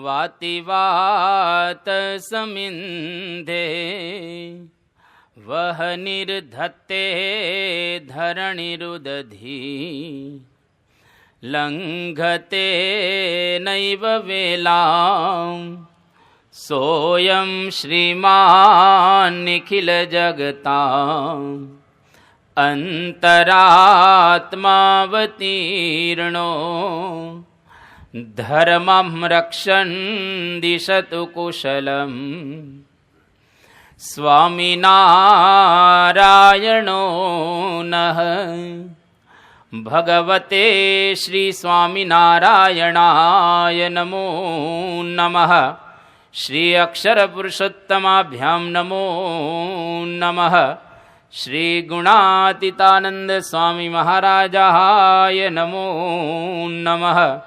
વાતિ વાત સમિંધે વહ નિર્ધત્તે ધરણીરુદધી લંઘતે નૈવ વેલાં સોયં શ્રીમાન નિખિલ જગતાં અંતરાત્માવતીર્ણો ધર્મં રક્ષન દિશતુ કુશલમ સ્વામિનારાયણો નઃ. ભગવતે શ્રી સ્વામિનારાયણાય નમો નમઃ. શ્રી અક્ષર પુરુષોત્તમાભ્યામ નમો નમઃ. શ્રી ગુણાતીતાનંદ સ્વામી મહારાજાય નમો નમઃ.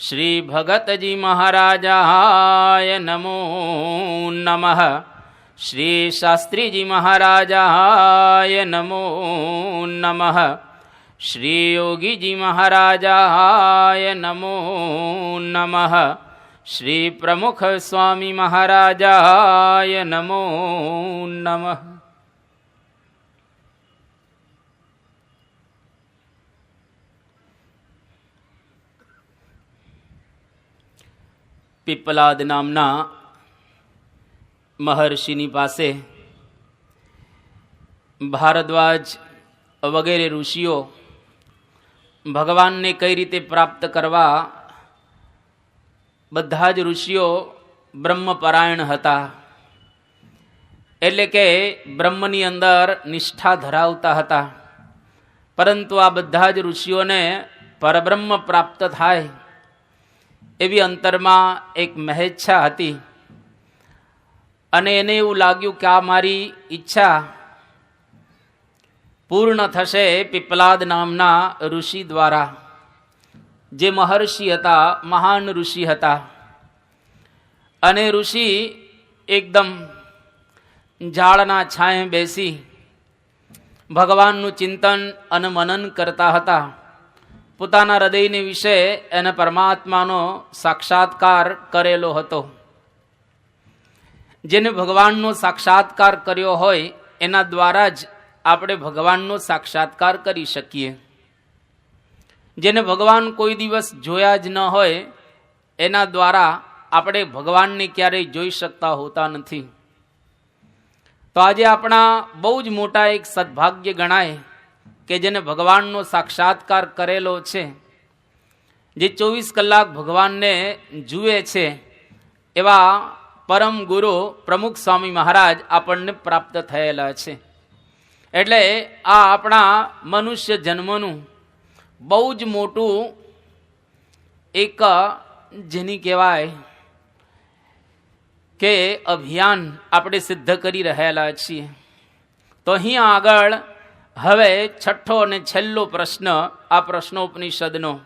શ્રી ભગતજી મહારાજાય નમો નમઃ. શ્રી શાસ્ત્રીજી મહારાજાય નમો નમઃ. શ્રી યોગીજી મહારાજાય નમો નમઃ. શ્રી પ્રમુખ સ્વામી મહારાજાય નમો નમઃ. પીપલાદ નામના મહર્ષિની પાસે ભારદ્વાજ વગેરે ઋષિઓ ભગવાનને કઈ રીતે પ્રાપ્ત કરવા, બધા જ ઋષિઓ બ્રહ્મપરાયણ હતા. એટલે કે બ્રહ્મની અંદર નિષ્ઠા ધરાવતા હતા. પરંતુ આ બધા જ ઋષિઓને પરબ્રહ્મ પ્રાપ્ત થાય એવી અંતરમાં એક મહેચ્છા હતી. અને એને એવું લાગ્યું કે આ મારી ઈચ્છા પૂર્ણ થશે પીપલાદ નામના ઋષિ દ્વારા. જે મહર્ષિ હતા, મહાન ઋષિ હતા. અને ઋષિ એકદમ ઝાડના છાંયે બેસી ભગવાનનું ચિંતન અને મનન કરતા હતા. પોતાના હૃદયને વિશે એને પરમાત્માનો સાક્ષાત્કાર કરેલો હતો. જેને ભગવાનનો સાક્ષાત્કાર કર્યો હોય એના દ્વારા જ આપણે ભગવાનનો સાક્ષાત્કાર કરી શકીએ. જેને ભગવાન કોઈ દિવસ જોયા જ ન હોય એના દ્વારા આપણે ભગવાનને ક્યારેય જોઈ શકતા હોતા નથી. તો આજે આપણા બહુ જ મોટા એક સદભાગ્ય ગણાય કે જેને ભગવાનનો સાક્ષાત્કાર કરેલો છે, જે 24 કલાક ભગવાનને જુએ છે, એવા પરમ ગુરુ પ્રમુખ સ્વામી મહારાજ આપણને પ્રાપ્ત થયેલા છે. એટલે આ આપણા મનુષ્ય જન્મનું બહુ જ મોટું એક જેની કહેવાય કે અભિયાન આપણે સિદ્ધ કરી રહેલા છીએ. તો અહીંયા આગળ હવે છઠ્ઠો અને છેલ્લો પ્રશ્ન, આ પ્રશ્નોપનિષદનો.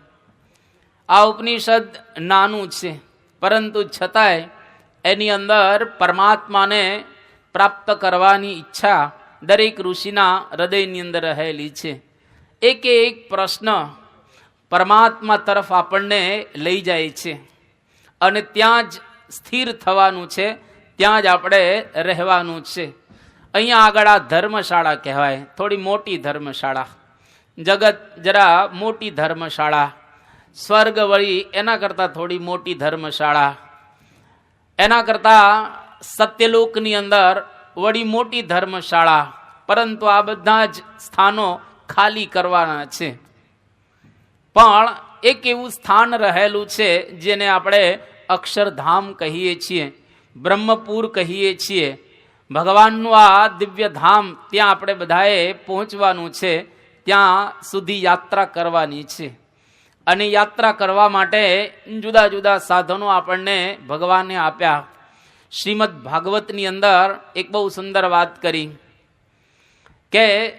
આ ઉપનિષદ નાનું છે, પરંતુ છતાંય એની અંદર પરમાત્માને પ્રાપ્ત કરવાની ઈચ્છા દરેક ઋષિના હૃદયની અંદર રહેલી છે. એક એક પ્રશ્ન પરમાત્મા તરફ આપણને લઈ જાય છે અને ત્યાં જ સ્થિર થવાનું છે, ત્યાં જ આપણે રહેવાનું છે. અહીંયા આગળ આ ધર્મશાળા કહેવાય, થોડી મોટી ધર્મશાળા. જગત જરા મોટી ધર્મશાળા, સ્વર્ગ વળી એના કરતાં થોડી મોટી ધર્મશાળા, એના કરતાં સત્યલોકની અંદર વળી મોટી ધર્મશાળા. પરંતુ આ બધા જ સ્થાનો ખાલી કરવાના છે. પણ એક એવું સ્થાન રહેલું છે જેને આપણે અક્ષરધામ કહીએ છીએ, બ્રહ્મપુર કહીએ છીએ. ભગવાનનું આ દિવ્ય ધામ, ત્યાં આપણે બધાએ પહોંચવાનું છે, ત્યાં સુધી યાત્રા કરવાની છે. અને યાત્રા કરવા માટે જુદા જુદા સાધનો આપણને ભગવાને આપ્યા. શ્રીમદ ભાગવતની અંદર એક બહુ સુંદર વાત કરી કે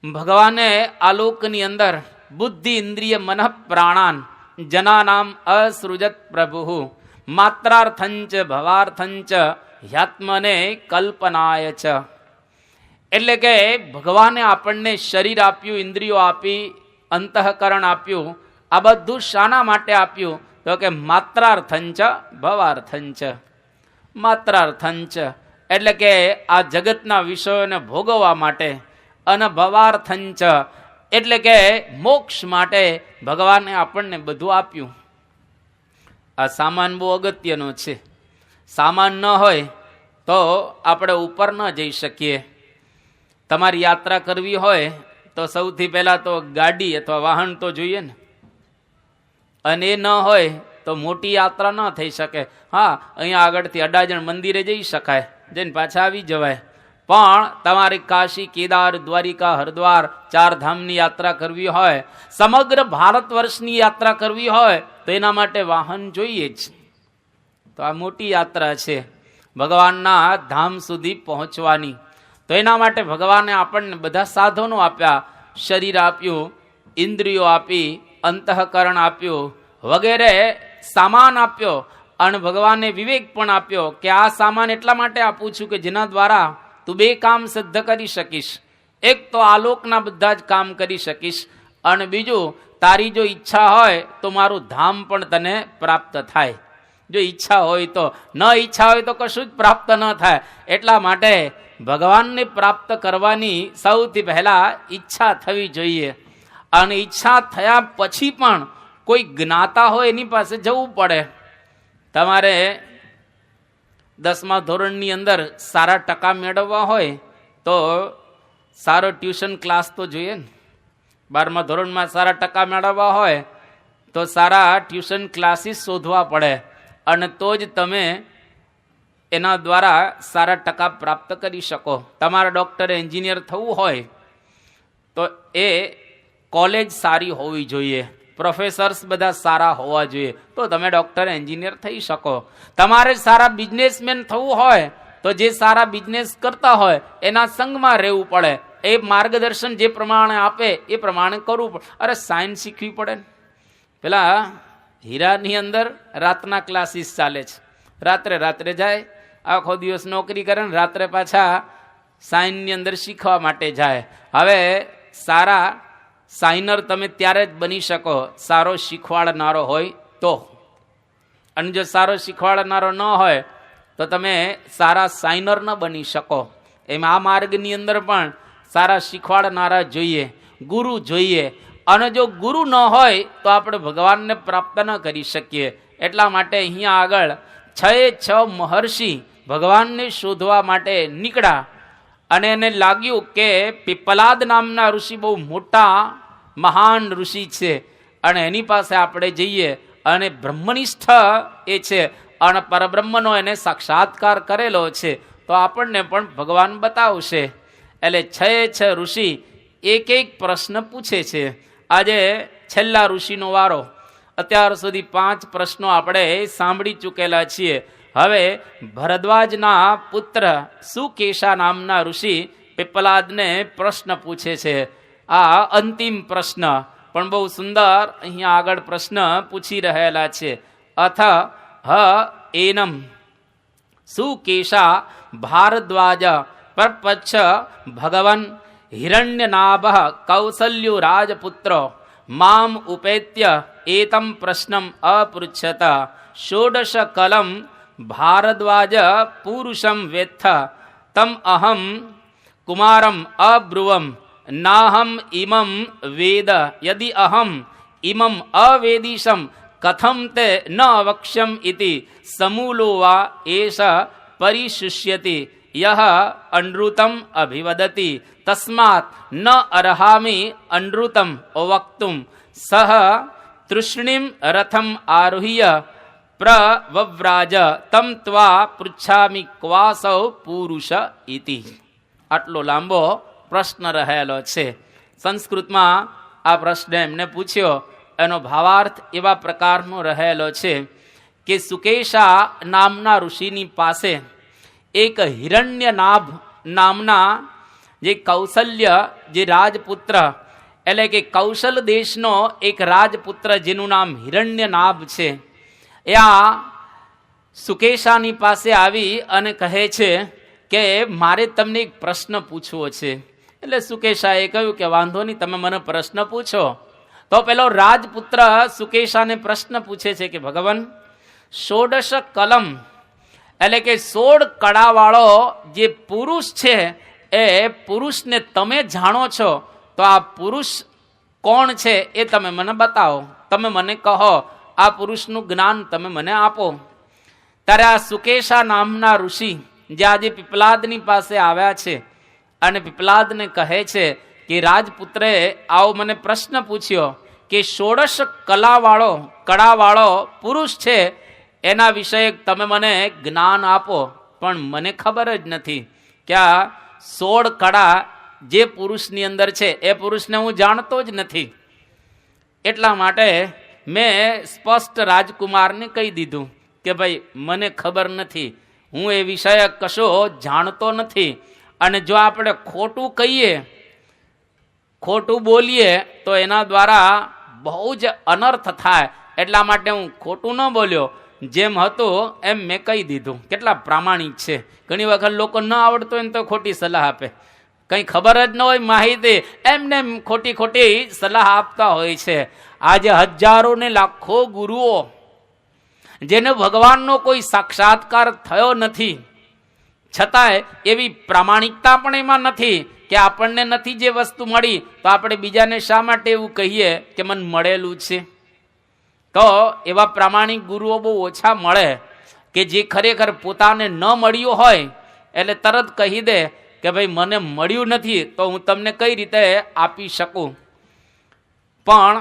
ભગવાને આલોકની અંદર બુદ્ધિ ઇન્દ્રિય મનઃ પ્રાણાન જનાનામ અસૃજત પ્રભુ માત્રાર્થંચ ભવાર્થંચ હ્યાત્મને કલ્પનાય ચ. એટલે કે ભગવાને આપણને શરીર આપ્યું, ઇન્દ્રિયો આપી, અંતઃકરણ આપ્યું. આ બધું શાના માટે આપ્યું? તો કે માત્રાર્થંચ ભવાર્થંચ. માત્રાર્થંચ એટલે કે આ જગતના વિષયોને ભોગવવા માટે, અને ભવાર્થંચ એટલે કે મોક્ષ માટે ભગવાને આપણને બધું આપ્યું. આ સામાન બહુ અગત્યનો છે. સામાન ન હોય તો આપણે ઉપર ન જઈ શકીએ. તમારી યાત્રા કરવી હોય તો સૌથી પહેલાં તો ગાડી અથવા વાહન તો જોઈએ ને, અને એ ન હોય તો મોટી યાત્રા ન થઈ શકે. હા, અહીંયા આગળથી અડાજણ મંદિરે જઈ શકાય, જઈને પાછા આવી જવાય. પણ તમારે કાશી, કેદાર, દ્વારિકા, હરિદ્વાર, 4 ધામની યાત્રા કરવી હોય, સમગ્ર ભારત વર્ષની યાત્રા કરવી હોય તો એના માટે વાહન જોઈએ જ. તો આ મોટી યાત્રા છે ભગવાનના ધામ સુધી પહોંચવાની. તો એના માટે ભગવાને આપણને બધા સાધનો આપ્યા. શરીર આપ્યું, ઇન્દ્રિયો આપી, અંતઃકરણ આપ્યું, વગેરે સામાન આપ્યો. અને ભગવાને વિવેક પણ આપ્યો કે આ સામાન એટલા માટે આપું છું કે જેના દ્વારા તું 2 કામ સિદ્ધ કરી શકીશ. એક તો આલોકના બધા જ કામ કરી શકીશ, અને બીજું તારી જો ઈચ્છા હોય તો મારું ધામ પણ તને પ્રાપ્ત થાય. જો ઈચ્છા હોય તો, ન ઈચ્છા હોય તો કશું જ પ્રાપ્ત ન થાય. એટલા માટે ભગવાનને પ્રાપ્ત કરવાની સૌથી પહેલા ઈચ્છા થવી જોઈએ. અને ઈચ્છા થયા પછી પણ કોઈ જ્ઞાતા હોય એની પાસે જવું પડે. તમારે 10મા ધોરણની અંદર સારા ટકા મેળવવા હોય તો સારો ટ્યુશન ક્લાસ તો જોઈએ ને. 12મા ધોરણમાં સારા ટકા મેળવવા હોય તો સારા ટ્યુશન ક્લાસીસ શોધવા પડે, અને તો જ તમે એના દ્વારા સારા ટકા પ્રાપ્ત કરી શકો. તમારે ડૉક્ટર, એન્જિનિયર થવું હોય તો એ કોલેજ સારી હોવી જોઈએ, પ્રોફેસર્સ બધા સારા હોવા જોઈએ, તો તમે ડૉક્ટર, એન્જિનિયર થઈ શકો. તમારે સારા બિઝનેસમેન થવું હોય તો જે સારા બિઝનેસ કરતા હોય એના સંગમાં રહેવું પડે. એ માર્ગદર્શન જે પ્રમાણે આપે એ પ્રમાણે કરવું પડે. અરે સાયન્સ શીખવી પડે ને. પેલા હીરાની અંદર રાતના ક્લાસીસ ચાલે છે. રાત્રે જાય, આખો દિવસ નોકરી કરે ને રાત્રે પાછા સાયન્સની અંદર શીખવા માટે જાય. હવે સારા સાઇનર તમે ત્યારે જ બની શકો સારો શીખવાડનારો હોય તો. અને જો સારો શીખવાડનારો ન હોય તો તમે સારા સાઇનર ન બની શકો. એમ આ માર્ગની અંદર પણ સારા શીખવાડનારા જોઈએ, ગુરુ જોઈએ. અને જો ગુરુ ન હોય તો આપણે ભગવાનને પ્રાપ્ત ન કરી શકીએ. એટલા માટે અહીંયા આગળ 6 મહર્ષિ ભગવાનને શોધવા માટે નીકળ્યા. અને એને લાગ્યું કે પીપલાદ નામના ઋષિ બહુ મોટા મહાન ઋષિ છે, અને એની પાસે આપણે જઈએ. અને બ્રહ્મનિષ્ઠ એ છે, અને પરબ્રહ્મનો એને સાક્ષાત્કાર કરેલો છે, તો આપણને પણ ભગવાન બતાવશે. એટલે 6 ઋષિ એક પ્રશ્ન પૂછે છે. આજે છેલ્લા ઋષિનો વારો. અત્યાર સુધી 5 પ્રશ્નો આપણે સાંભળી ચૂકેલા છીએ. હવે ભરદ્વાજના પુત્ર સુકેશા નામના ઋષિ પીપલાદને પ્રશ્ન પૂછે છે. આ અંતિમ પ્રશ્ન પણ બહુ સુંદર અહીંયા આગળ પ્રશ્ન પૂછી રહેલા છે. અથ હ એનમ સુકેશા ભારદ્વાજ પ્રપચ્છ ભગવન હિરણ્યનાભ કૌસલ્યો રાજપુત્ર મામ ઉપેત્ય એતમ પ્રશ્નમ અપૃચ્છત. 16 કલમ ભારદ્વાજ પુરુષમ વેત્થ તમ અહમ કુમારમ અબ્રુવમ નાહમ ઇમમ વેદ યદિ અહમ ઇમમ અવેદિશમ કથમ તે ન વક્ષ્યમ ઇતિ સમૂલો વા એષ પરિશુષ્યતિ યહ અનૃતમ અભિવદતિ તસ્માત ન અર્હામિ અનૃતમ વક્તુમ સહ તૃષ્ણિમ રથમ આરુહ્ય પ્રવ્રાજ તમ ત્વા પૃચ્છામિ ક્વાસૌ પુરુષ ઇતિ. આટલો લાંબો પ્રશ્ન રહેલો છે. સંસ્કૃતમાં આ પ્રશ્ન એમને પૂછ્યો. એનો ભાવાર્થ એવા પ્રકારનો રહેલો છે કે સુકેશા નામના ઋષિની પાસે એક હિરણ્યનાભ નામના જે કૌશલ્ય, જે રાજપુત્ર, એટલે કે કૌશલ દેશનો એક રાજપુત્ર જેનું નામ હિરણ્યનાભ છે, એ આ સુકેશાની પાસે આવી અને કહે છે કે મારે તમને એક પ્રશ્ન પૂછવો છે. એટલે સુકેશાએ કહ્યું કે વાંધો નહીં, તમે મને પ્રશ્ન પૂછો. તો પેલો રાજપુત્ર સુકેશાને પ્રશ્ન પૂછે છે કે ભગવાન, 16 કલમ એટલે કે 16 કળાવાળો જે પુરુષ છે એ પુરુષને તમે જાણો છો, તો આ પુરુષ કોણ છે એ તમે મને બતાવો, તમે મને કહો, આ પુરુષનું જ્ઞાન તમે મને આપો. ત્યારે આ સુકેશા નામના ઋષિ જે આજે પીપલાદની પાસે આવ્યા છે અને પીપલાદને કહે છે કે રાજપુત્રે આવો મને પ્રશ્ન પૂછ્યો કે 16 કળાવાળો પુરુષ છે એના વિષય તમે મને જ્ઞાન આપો, પણ મને ખબર જ નથી કે આ 16 કળા જે પુરુષની અંદર છે એ પુરુષને હું જાણતો જ નથી. એટલા માટે મેં સ્પષ્ટ રાજકુમારને કહી દીધું કે ભાઈ મને ખબર નથી, હું એ વિષય કશો જાણતો નથી, અને જો આપણે ખોટું કહીએ, ખોટું બોલીએ તો એના દ્વારા બહુ જ અનર્થ થાય. એટલા માટે હું ખોટું ન બોલ્યો, જેમ હતું એમ મેં કહી દીધું. કેટલા પ્રામાણિક છે. ઘણી વખત લોકો ન આવડતો હોય ને તો ખોટી સલાહ આપે, કંઈ ખબર જ ન હોય માહિતી, એમને ખોટી સલાહ આપતા હોય છે. આજે હજારો ને લાખો ગુરુઓ જેને ભગવાનનો કોઈ સાક્ષાત્કાર થયો નથી, છતાંય એવી પ્રામાણિકતા પણ એમાં નથી કે આપણને નથી જે વસ્તુ મળી તો આપણે બીજાને શા માટે એવું કહીએ કે મને મળેલું છે. તો એવા પ્રામાણિક ગુરુઓ બહુ ઓછા મળે કે જે ખરેખર પોતાને ન મળ્યું હોય એટલે તરત કહી દે કે ભાઈ મને મળ્યું નથી તો હું તમને કઈ રીતે આપી શકું. પણ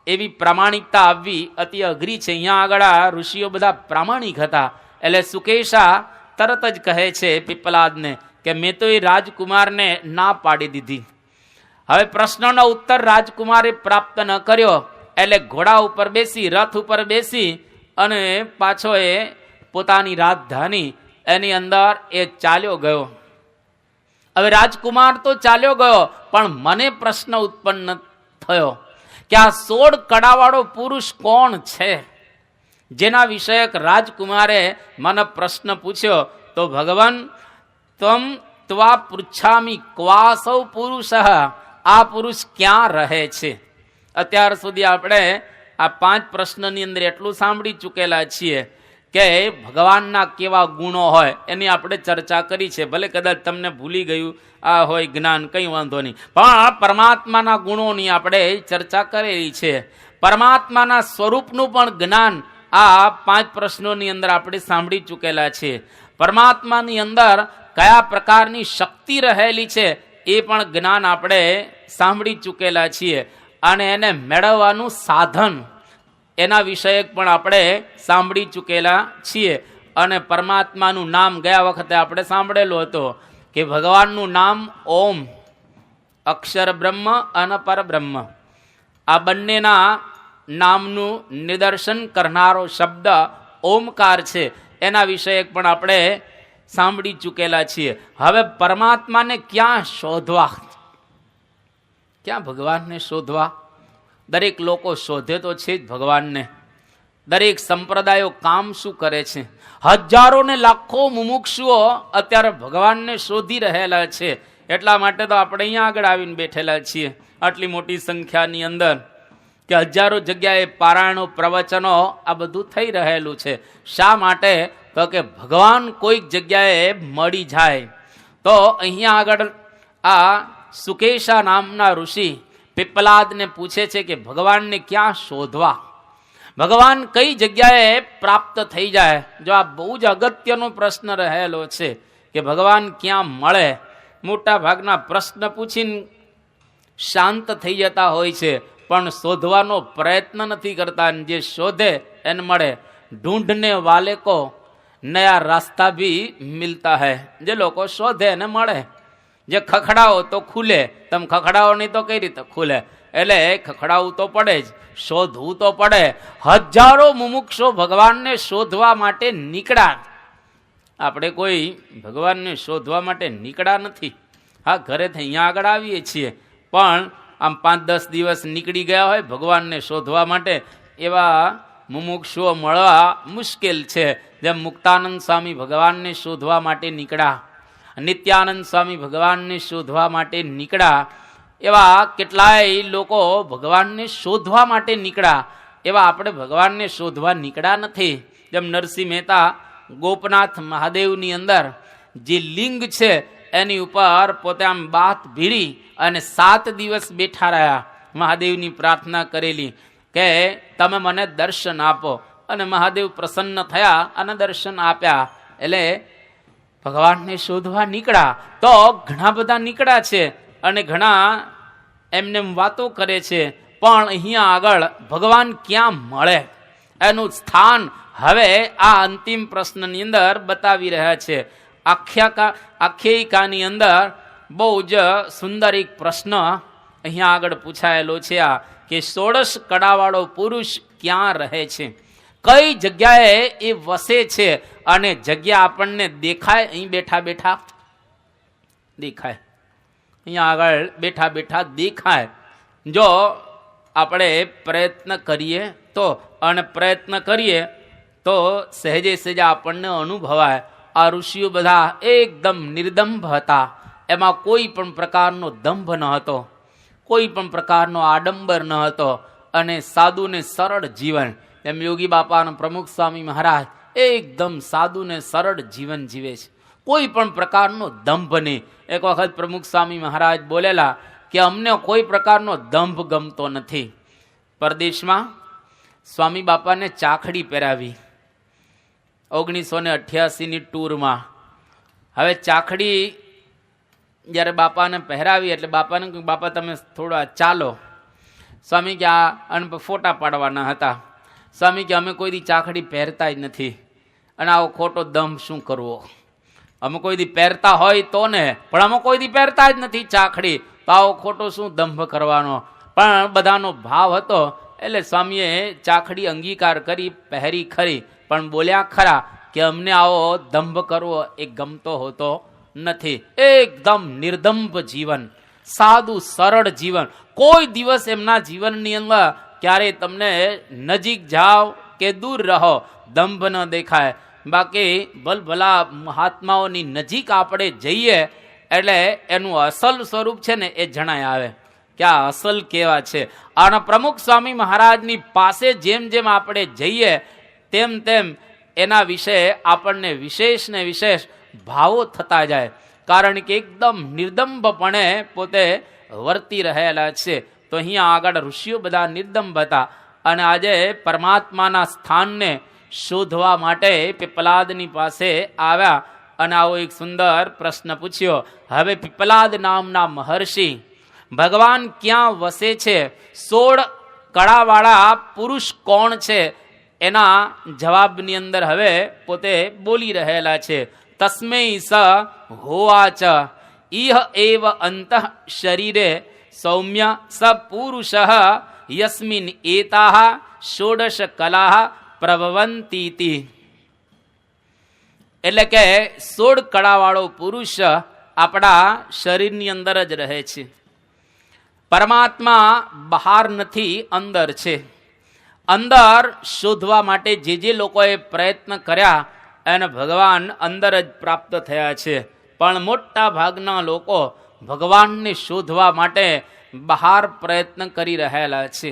એવી પ્રામાણિકતા આવવી અતિ અઘરી છે. અહીંયા આગળ આ ઋષિઓ બધા પ્રામાણિક હતા. એટલે સુકેશા તરત જ કહે છે પીપલાદને કે મેં તો એ રાજકુમારને ના પાડી દીધી. હવે પ્રશ્નનો ઉત્તર રાજકુમારે પ્રાપ્ત ન કર્યો એટલે ઘોડા ઉપર બેસી, રથ ઉપર બેસી અને પાછો એ પોતાની રાજધાની એની અંદર એ ચાલ્યો ગયો. હવે રાજકુમાર તો ચાલ્યો ગયો, પણ મને પ્રશ્ન ઉત્પન્ન થયો કે આ 16 કળાવાળો પુરુષ કોણ છે, જેના વિષયક રાજકુમારે મને પ્રશ્ન પૂછ્યો. તો ભગવાન ત્વા પૃચ્છામી ક્વાસૌ પુરુષ, આ પુરુષ ક્યાં રહે છે. અત્યાર સુધી આપણે આ 5 પ્રશ્નની અંદર એટલું સાંભળી ચૂકેલા છીએ કે ભગવાનના કેવા ગુણો હોય એની આપણે ચર્ચા કરી છે. ભલે કદાચ તમને ભૂલી ગયું આ હોય જ્ઞાન, કંઈ વાંધો નહીં, પણ પરમાત્માના ગુણોની આપણે ચર્ચા કરેલી છે. પરમાત્માના સ્વરૂપનું પણ જ્ઞાન આ 5 પ્રશ્નોની અંદર આપણે સાંભળી ચૂકેલા છે. પરમાત્માની અંદર કયા પ્રકારની શક્તિ રહેલી છે એ પણ જ્ઞાન આપણે સાંભળી ચૂકેલા છીએ, અને એને મેળવવાનું સાધન એના વિષયક પણ આપણે સાંભળી ચૂકેલા છીએ. અને પરમાત્માનું નામ ગયા વખતે આપણે સાંભળેલું હતું કે ભગવાનનું નામ ઓમ, અક્ષર બ્રહ્મ અને પરબ્રહ્મ, આ બંનેના નામનું નિદર્શન કરનારો શબ્દ ઓમકાર છે. એના વિષયક પણ આપણે સાંભળી ચૂકેલા છીએ. હવે પરમાત્માને ક્યાં શોધવા, ક્યાં ભગવાનને શોધવા? દરેક લોકો શોધે તો છે જ ભગવાનને. દરેક સંપ્રદાયો કામ શું કરે છે? હજારો ને લાખો મુમુક્ષુઓ અત્યારે ભગવાનને શોધી રહેલા છે. એટલા માટે તો આપણે અહીંયા આગળ આવીને બેઠેલા છીએ આટલી મોટી સંખ્યાની અંદર, કે હજારો જગ્યાએ પારાયણો, પ્રવચનો આ બધું થઈ રહેલું છે. શા માટે? તો કે ભગવાન કોઈક જગ્યાએ મળી જાય. તો અહીંયા આગળ આ સુકેશા નામના ઋષિ પીપલાદને પૂછે છે કે ભગવાનને ક્યાં શોધવા, ભગવાન કઈ જગ્યાએ પ્રાપ્ત થઈ જાય. જો આ બહુ જ અગત્યનો પ્રશ્ન રહેલો છે કે ભગવાન ક્યાં મળે. મોટા ભાગના પ્રશ્ન પૂછીને શાંત થઈ જતા હોય છે, પણ શોધવાનો પ્રયત્ન નથી કરતા. જે શોધે એને મળે. ઢૂંઢને વાલે કો નયા રાસ્તા ભી મિલતા હૈ. જે લોકો શોધે એને મળે. જે ખખડાવો તો ખુલે, તમે ખખડાવો નહીં તો કઈ રીતે ખુલે? એટલે ખખડાવવું તો પડે જ, શોધવું તો પડે. હજારો મુમુક્ષો ભગવાનને શોધવા માટે નીકળ્યા. આપણે કોઈ ભગવાનને શોધવા માટે નીકળ્યા નથી. હા, ઘરેથી અહીંયા આગળ આવીએ છીએ, પણ આમ 5-10 દિવસ નીકળી ગયા હોય ભગવાનને શોધવા માટે, એવા મુમુક્ષુઓ મળવા મુશ્કેલ છે. જેમ મુક્તાનંદ સ્વામી ભગવાનને શોધવા માટે નીકળ્યા, નિત્યાનંદ સ્વામી ભગવાનને શોધવા માટે નીકળ્યા, એવા કેટલાય લોકો ભગવાનને શોધવા માટે નીકળ્યા, એવા આપણે ભગવાનને શોધવા નીકળ્યા નથી. જેમ નરસિંહ મહેતા ગોપનાથ મહાદેવની અંદર જે લિંગ છે એની ઉપર પોતે આમ બાથ ભીડી અને 7 દિવસ બેઠા રહ્યા, મહાદેવની પ્રાર્થના કરેલી કે તમે મને દર્શન આપો, અને મહાદેવ પ્રસન્ન થયા અને દર્શન આપ્યા. એટલે ભગવાનને શોધવા નીકળ્યા તો ઘણા બધા નીકળ્યા છે અને ઘણા એમને વાતો કરે છે, પણ અહીંયા આગળ ભગવાન ક્યાં મળે એનું સ્થાન હવે આ અંતિમ પ્રશ્નની અંદર બતાવી રહ્યા છે. આખ્યાયિકાની અંદર બહુ જ સુંદર એક પ્રશ્ન અહીંયા આગળ પૂછાયેલો છે, આ કે 16 કળાવાળો પુરુષ ક્યાં રહે છે, કઈ જગ્યાએ એ વસે છે, અને જગ્યા આપણને દેખાય? અહીં બેઠા બેઠા દેખાય, અહીંયા આગળ બેઠા બેઠા દેખાય. જો આપણે પ્રયત્ન કરીએ તો, અને પ્રયત્ન કરીએ તો સહેજે સહેજે આપણને અનુભવાય. આ ઋષિઓ બધા એકદમ નિર્દંભ હતા, એમાં કોઈ પણ પ્રકારનો દંભ ન હતો, કોઈ પણ પ્રકારનો આડંબર ન હતો, અને સાદું ને સરળ જીવન. એમ યોગી બાપા અને પ્રમુખ સ્વામી મહારાજ એકદમ સાદું ને સરળ જીવન જીવે છે, કોઈ પણ પ્રકારનો દંભ નહીં. એક વખત પ્રમુખ સ્વામી મહારાજ બોલેલા કે અમને કોઈ પ્રકારનો દંભ ગમતો નથી. પરદેશમાં સ્વામી બાપાને ચાખડી પહેરાવી 1988ની ટૂરમાં. હવે ચાખડી જ્યારે બાપાને પહેરાવી એટલે બાપાને કહ્યું, બાપા તમે થોડા ચાલો. સ્વામી કે આ અને ફોટા પાડવાના હતા. સ્વામી કે અમે કોઈ દી ચાખડી પહેરતા જ નથી, અને આવો ખોટો દંભ શું કરવો, અમે કોઈ દી પહેરતા હોય તો ને, પણ અમે કોઈ દી પહેરતા જ નથી ચાખડી, તો આવો ખોટો શું દંભ કરવાનો. પણ બધાનો ભાવ હતો એટલે સ્વામીએ ચાખડી અંગીકાર કરી, પહેરી ખરી, પણ બોલ્યા ખરા કે અમને આવો દંભ કરવો એ ગમતો હોતો નથી. એકદમ નિર્દંભ જીવન, સાદું સરળ જીવન. કોઈ દિવસ એમના જીવનની અંદર ક્યારે તમને નજીક જાઓ કે દૂર રહો દંભ ન દેખાય. બાકી ભલભલા મહાત્માઓની નજીક આપણે જઈએ એટલે એનું અસલ સ્વરૂપ છે ને એ જણાય આવે કે આ અસલ કેવા છે. અને પ્રમુખ સ્વામી મહારાજની પાસે જેમ જેમ આપણે જઈએ તેમ તેમ એના વિશે આપણને વિશેષ ને વિશેષ ભાવો થતા જાય, કારણ કે એકદમ નિર્દંભપણે પોતે વર્તી રહેલા છે. તો અહીંયા આગળ ઋષિઓ બધા નિર્દંભ હતા, અને આજે પરમાત્માના સ્થાનને શોધવા માટે પીપલાદની પાસે આવ્યા, અને આવો એક સુંદર પ્રશ્ન પૂછ્યો. હવે પીપલાદ નામના મહર્ષિ ભગવાન ક્યાં વસે છે, 16 કળાવાળા પુરુષ કોણ છે, એના જવાબની અંદર હવે પોતે બોલી રહેલા છે. તસ્મૈ સ હોવાચ ઇહ એવ અંતઃ શરીરે સૌમ્ય સ પુરુષ યસ્મિન એતાહ 16 કલાહ પ્રભવંતી. એટલે કે 16 કળાવાળો પુરુષ આપણા શરીરની અંદર જ રહે છે. પરમાત્મા બહાર નથી, અંદર છે. અંદર શોધવા માટે જે લોકોએ પ્રયત્ન કર્યા એને ભગવાન અંદર જ પ્રાપ્ત થયા છે. પણ મોટા ભાગના લોકો ભગવાનને શોધવા માટે બહાર પ્રયત્ન કરી રહેલા છે.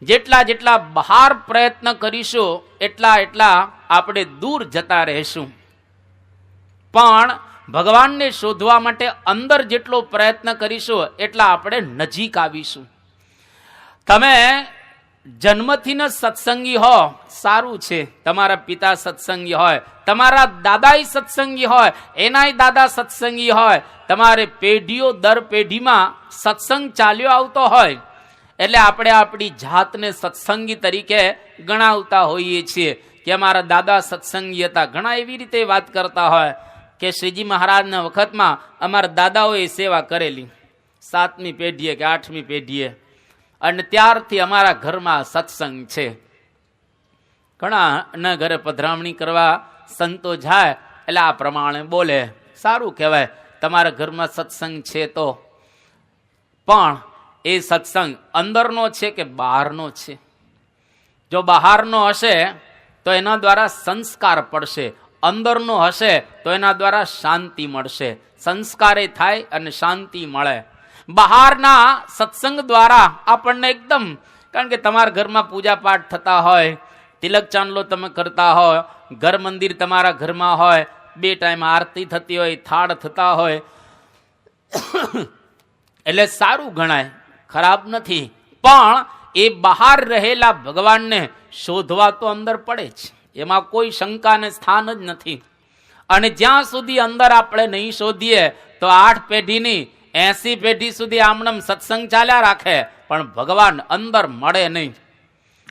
જેટલા જેટલા બહાર પ્રયત્ન કરીશું એટલા આપણે દૂર જતા રહેશું. પણ ભગવાનને શોધવા માટે અંદર જેટલો પ્રયત્ન કરીશું એટલા આપણે નજીક આવીશું. તમે જન્મથી ન સત્સંગી હો, સારું છે. તમારા પિતા સત્સંગી હોય, તમારા દાદાય સત્સંગી હોય, એનાય દાદા સત્સંગી હોય, તમારે પેઢીઓ દર પેઢીમાં સત્સંગ ચાલ્યો આવતો હોય, એટલે આપણે આપણી જાતને સત્સંગી તરીકે ગણાવતા હોઈએ છીએ કે અમારા દાદા સત્સંગી હતા. ઘણા એવી રીતે વાત કરતા હોય કે શ્રીજી મહારાજના વખતમાં અમારા દાદાઓએ સેવા કરેલી 7મી પેઢીએ કે 8મી પેઢીએ, અને ત્યારથી અમારા ઘરમાં સત્સંગ છે. ઘણા ન ઘરે પધરામણી કરવા સંતો જાય એટલે આ પ્રમાણે બોલે. સારું કહેવાય, તમારા ઘરમાં સત્સંગ છે તો. પણ એ સત્સંગ અંદરનો છે કે બહારનો છે? જો બહારનો હશે તો એના દ્વારા સંસ્કાર પડશે, અંદરનો હશે તો એના દ્વારા શાંતિ મળશે. સંસ્કારે થાય અને શાંતિ મળે. બહારના સત્સંગ દ્વારા આપણને એકદમ, કારણ કે તમારા ઘરમાં પૂજા પાઠ થતા હોય, તિલક ચાંદલો તમે કરતા હોય, ઘર મંદિર તમારા ઘરમાં હોય, 2 ટાઈમ આરતી થતી હોય, થાળ થતા હોય, એટલે સારું ગણાય, ખરાબ નથી. પણ એ બહાર રહેલા ભગવાનને શોધવા તો અંદર પડે જ, એમાં કોઈ શંકાને સ્થાન જ નથી. અને જ્યાં સુધી અંદર આપણે નહીં શોધીએ તો 8 પેઢીની 80 પેઢી સુધી આમણમ સત્સંગ ચાલ્યા રાખે, પણ ભગવાન અંદર મળે નહીં.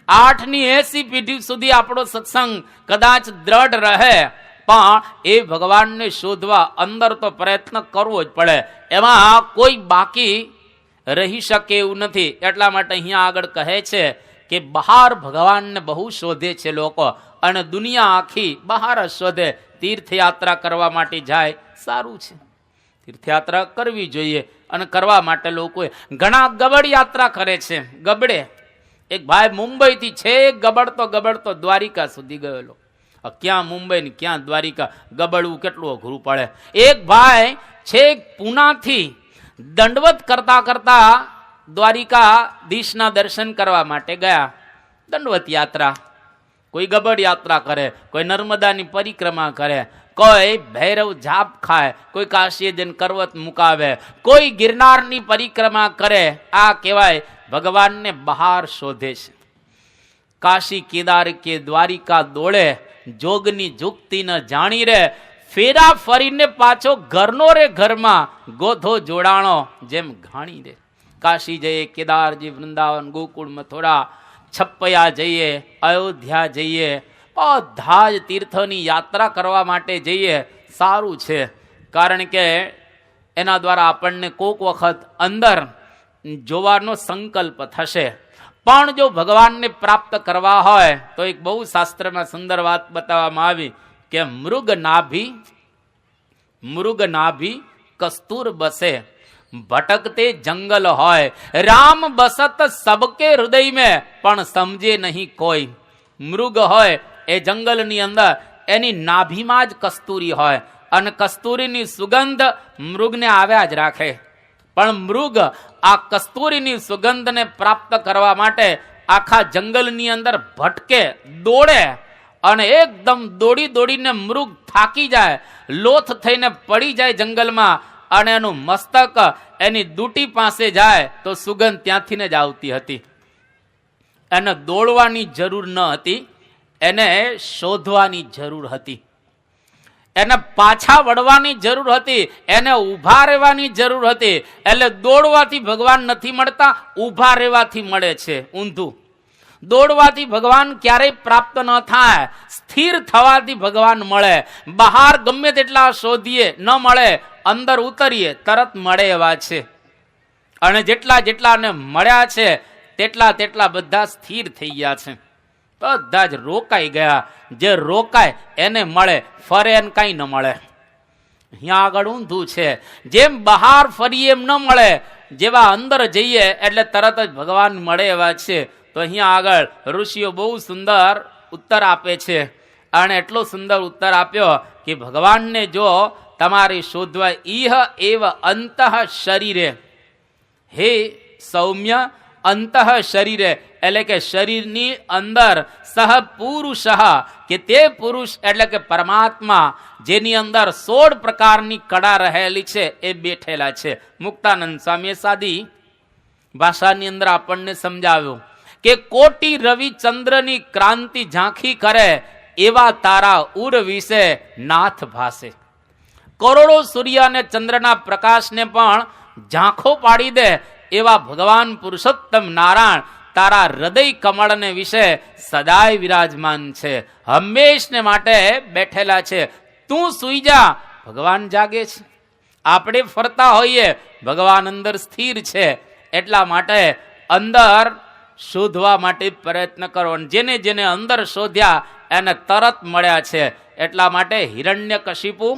8ની 80 પેઢી સુધી આપણો સત્સંગ કદાચ દ્રઢ રહે, પણ એ ભગવાનને શોધવા અંદર તો પ્રયત્ન કરવો જ પડે, એમાં કોઈ બાકી રહી શકે એવું નથી. એટલા માટે અહીંયા આગળ કહે છે કે બહાર ભગવાનને બહુ શોધે છે લોકો, અને દુનિયા આખી બહાર જ શોધે. તીર્થયાત્રા કરવા માટે જાય, સારું છે, તીર્થયાત્રા કરવી જોઈએ. અને કરવા માટે લોકોએ ઘણા ગબડ યાત્રા કરે છે. ગબડે એક ભાઈ મુંબઈથી છેક ગબડતો દ્વારિકા સુધી ગયેલો. ક્યાં મુંબઈ ને ક્યાં દ્વારિકા, ગબડવું કેટલું અઘરું પડે. એક ભાઈ છેક પૂનાથી દંડવત કરતા કરતા દ્વારિકાધીશના દર્શન કરવા માટે ગયા. દંડવત યાત્રા, કોઈ ગબડ યાત્રા કરે, કોઈ નર્મદાની પરિક્રમા કરે, કોઈ ભૈરવ જાપ ખાય, કોઈ કાશી જન કરવત મુકાવે, કોઈ ગિરનારની પરિક્રમા કરે. આ કહેવાય ભગવાનને બહાર શોધે છે. કાશી કેદાર કે દ્વારિકા દોડે, જોગની જુક્તિ ન જાણી રે, ફેરા ફરીને પાછો ઘરનો રે ઘરમાં, ગોધો જોડાણો જેમ ઘાણી રે. કાશી જઈએ, કેદારજી, વૃંદાવન, ગોકુળ, મથુરા, છપ્પયા જઈએ, અયોધ્યા જઈએ, બધા જ તીર્થોની યાત્રા કરવા માટે જઈએ, સારું છે. કારણ કે એના દ્વારા આપણને કોક વખત અંદર જોવાનો સંકલ્પ થશે. પણ જો ભગવાનને પ્રાપ્ત કરવા હોય તો એક બહુ શાસ્ત્રમાં સુંદર વાત બતાવવામાં આવી કે મૃગ નાભી કસ્તુર બસે, ભટકતે જંગલ હોય, રામ બસત સબકે હૃદય में પણ સમજે નહીં કોઈ. મૃગ હોય એ જંગલની અંદર, એની નાભીમાં જ કસ્તુરી હોય, અને કસ્તુરીની સુગંધ મૃગને આવ્યા જ રાખે. પણ મૃગ આ કસ્તુરીની સુગંધને પ્રાપ્ત કરવા માટે આખા જંગલની અંદર ભટકે, દોડે, અને એકદમ દોડીને મૃગ થાકી જાય, લોથ થઈને પડી જાય જંગલમાં, અને એનું મસ્તક એની દૂટી પાસે જાય તો સુગંધ ત્યાંથી જ આવતી હતી. એને દોડવાની જરૂર ન હતી, એને શોધવાની જરૂર હતી, એને પાછા વળવાની જરૂર હતી, એને ઊભા રહેવાની જરૂર હતી. એટલે દોડવાથી ભગવાન નથી મળતા, ઊભા રહેવાથી મળે છે. ઊંધું દોડવાથી ભગવાન ક્યારેય પ્રાપ્ત ન થાય, સ્થિર થવાથી ભગવાન મળે. બહાર ગમે તેટલા શોધીએ ન મળે, અંદર ઉતરીએ તરત મળે એવા છે. અને જેટલાને મળ્યા છે તેટલા બધા સ્થિર થઈ ગયા છે, બધા જ રોકાઈ ગયા. જે રોકાય એને મળે, ફરે એને કઈ ન મળે. અહીંયા આગળ ઊંધું છે, જેમ બહાર ફરીએ એમ ન મળે, જેવા અંદર જઈએ એટલે તરત જ ભગવાન મળે એવા છે. તો અહીંયા આગળ ઋષિઓ બહુ સુંદર ઉત્તર આપે છે, અને એટલો સુંદર ઉત્તર આપ્યો કે ભગવાનને જો તમારે શોધવા, ઇહ એવ અંતઃ શરીરે, હે સૌમ્ય, અંતઃ શરીરે એટલે કે શરીરની અંદર, સહ પુરુષ કે તે પુરુષ એટલે કે પરમાત્મા, જેની અંદર 16 પ્રકારની કળા રહેલી છે, એ બેઠેલા છે. મુક્તાનંદ સ્વામીએ સાદી ભાષાની અંદર આપણને સમજાવ્યું કે કોટી રવિ ચંદ્રની ક્રાંતિ ઝાંખી કરે, એવા તારા ઉર વિશે નાથ ભાસે. કરોડો સૂર્ય અને ચંદ્રના પ્રકાશને પણ ઝાંખો પાડી દે એવા ભગવાન પુરુષોત્તમ નારાયણ તારા હૃદય કમળને વિશે સદાય વિરાજમાન છે, હંમેશને માટે બેઠેલા છે. તું સૂઈ જા, ભગવાન જાગે છે. આપણે ફરતા હોઈએ, ભગવાન અંદર સ્થિર છે. એટલા માટે અંદર શોધવા માટે પ્રયત્ન કરો. જેને અંદર શોધ્યા એને તરત મળ્યા છે. એટલા માટે હિરણ્યકશિપુ,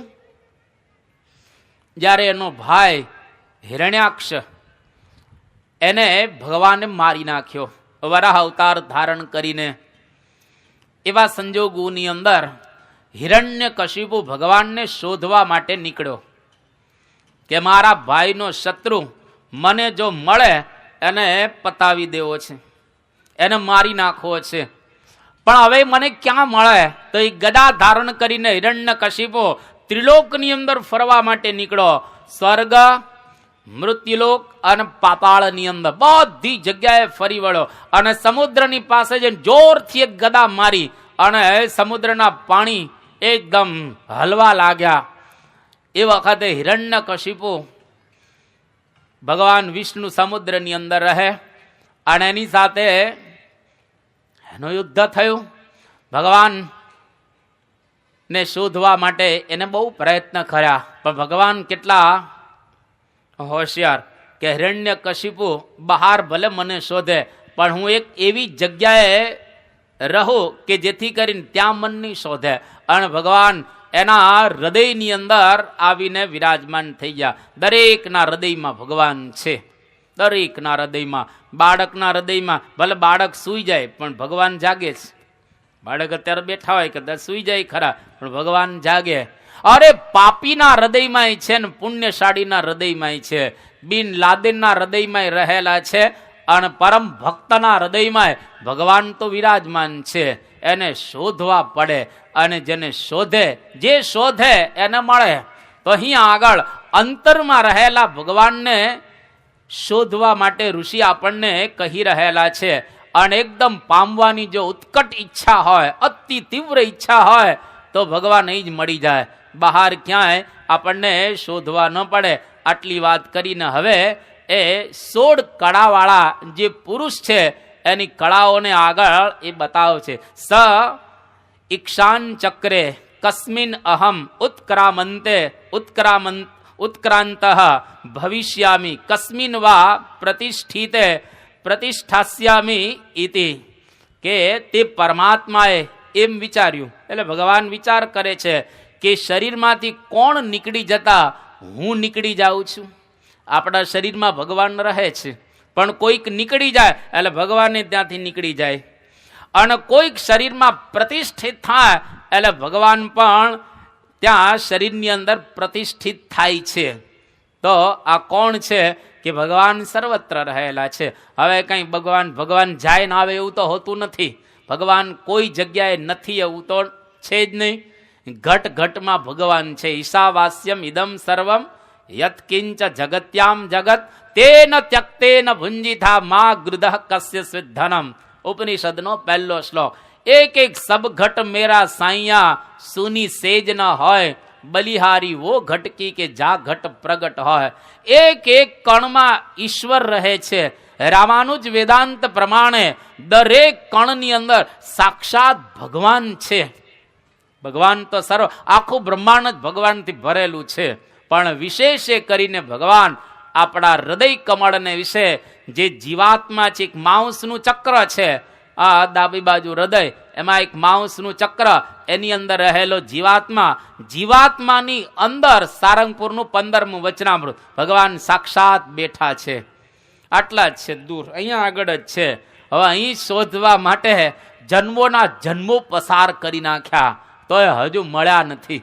જ્યારે એનો ભાઈ હિરણ્યાક્ષ, એને ભગવાને મારી નાખ્યો વરાહ અવતાર ધારણ કરીને. એવા સંજોગોની અંદર હિરણ્યકશિપુ ભગવાનને શોધવા માટે નીકળ્યો કે મારા ભાઈનો શત્રુ મને જો મળે એને પતાવી દેવો છે, એને મારી નાખવો છે. પણ હવે મને ક્યાં મળે? તો એ ગદા ધારણ કરીને હિરણ્યકશિપુ ત્રિલોકની અંદર ફરવા માટે નીકળો. સ્વર્ગ, મૃત્યુલોક અને પાતાળની અંદર બધી જગ્યાએ ફરી વળ્યો અને સમુદ્રની પાસે જઈને જોરથી એક ગદા મારી અને સમુદ્રના પાણી એકદમ હલવા લાગ્યા. એ વખતે હિરણ્યકશિપુ ભગવાન વિષ્ણુ સમુદ્રની અંદર રહે અને એની સાથે એનું યુદ્ધ થયું. ભગવાન ને શોધવા માટે એને બહુ પ્રયત્ન કર્યા, પણ ભગવાન કેટલા હોશિયાર કે હિરણ્યકશિપુ બહાર ભલે મને શોધે પણ હું એક એવી જગ્યાએ રહું કે જેથી કરીને ત્યાં મન નહીં શોધે. અને ભગવાન એના હૃદયની અંદર આવીને વિરાજમાન થઈ ગયા. દરેકના હૃદયમાં ભગવાન છે, દરેકના હૃદયમાં. બાળકના હૃદયમાં ભલે બાળક સૂઈ જાય પણ ભગવાન જાગે છે. બાળક અત્યારે બેઠા હોય કે સૂઈ જાય ખરા, પણ ભગવાન જાગે. અરે પાપીના હૃદયમાં છે ને પુણ્યશાળીના હૃદયમાં છે, બિન લાદેનના હૃદયમાં રહેલા છે અને પરમ ભક્તના હૃદયમાં ભગવાન તો વિરાજમાન છે. એને શોધવા પડે અને જેને શોધે, જે શોધે એને મળે. તો અહીંયા આગળ અંતરમાં રહેલા ભગવાનને શોધવા માટે ઋષિ આપણને કહી રહેલા છે. અને એકદમ પામવાની જો ઉત્કટ ઈચ્છા હોય, અતિ તીવ્ર ઈચ્છા હોય તો ભગવાન અહીં જ મળી જાય, બહાર ક્યાંય આપણને શોધવા ન પડે. આટલી વાત કરીને હવે એ 16 કળાવાળા જે પુરુષ છે એની કળાઓને આગળ એ બતાવે છે. સ ઈક્ષાન ચક્રે કસ્મિન અહમ ઉત્ક્રાંત ભવિષ્યામિ કસ્મિન વા પ્રતિષ્ઠાસ્યામિ ઇતિ. કે તે પરમાત્માએ એમ વિચાર્યું, એટલે ભગવાન વિચાર કરે છે કે શરીરમાંથી કોણ નીકળી જતા હું નીકળી જાઉં છું. આપણા શરીરમાં ભગવાન રહે છે પણ કોઈક નીકળી જાય એટલે ભગવાનને ત્યાંથી નીકળી જાય. અને કોઈક શરીરમાં પ્રતિષ્ઠિત થાય એટલે ભગવાન પણ ત્યાં શરીરની અંદર પ્રતિષ્ઠિત થાય છે. તો આ કોણ છે? કે ભગવાન સર્વત્ર રહેલા છે. હવે કંઈ ભગવાન જાય ને આવે એવું તો હોતું નથી. ભગવાન કોઈ જગ્યાએ નથી એવું તો છે જ નહીં. ઘટ ઘટમાં ભગવાન છે. ઈશાવાસ્યમ ઇદમ સર્વમ યત્કિંચ જગત્યામ જગત તેન ત્યક્તેન ભુંજિથા મા ગૃદઃ કસ્ય સ્વિધનમ. ઉપનિષદનો પહેલો શ્લોક. એક એક સબ ઘટ મેરા સાઈયા સુની સેજ ન હોય, બલિહારી વો ઘટકી કે જા ઘટ પ્રગટ હોય. એક એક કણમાં ઈશ્વર રહે છે. રામાનુજ વેદાંત પ્રમાણે દરેક કણની અંદર સાક્ષાત ભગવાન છે. ભગવાન તો સર્વ આખું બ્રહ્માંડ જ ભગવાનથી ભરેલું છે. પણ વિશેષે કરીને ભગવાન આપણા હૃદય કમળને વિશે જે જીવાત્મા છે, એક માઉસનું ચક્ર છે, આ ડાબી બાજુ હૃદય, એમાં એક માઉસનું ચક્ર, એની અંદર રહેલો જીવાત્માની અંદર સારંગપુરનું 15મું વચનામૃત ભગવાન સાક્ષાત બેઠા છે. આટલા જ છે, દૂર અહીંયા આગળ જ છે. હવે અહીં શોધવા માટે જન્મોના જન્મો પસાર કરી નાખ્યા તોય હજુ મળ્યા નથી.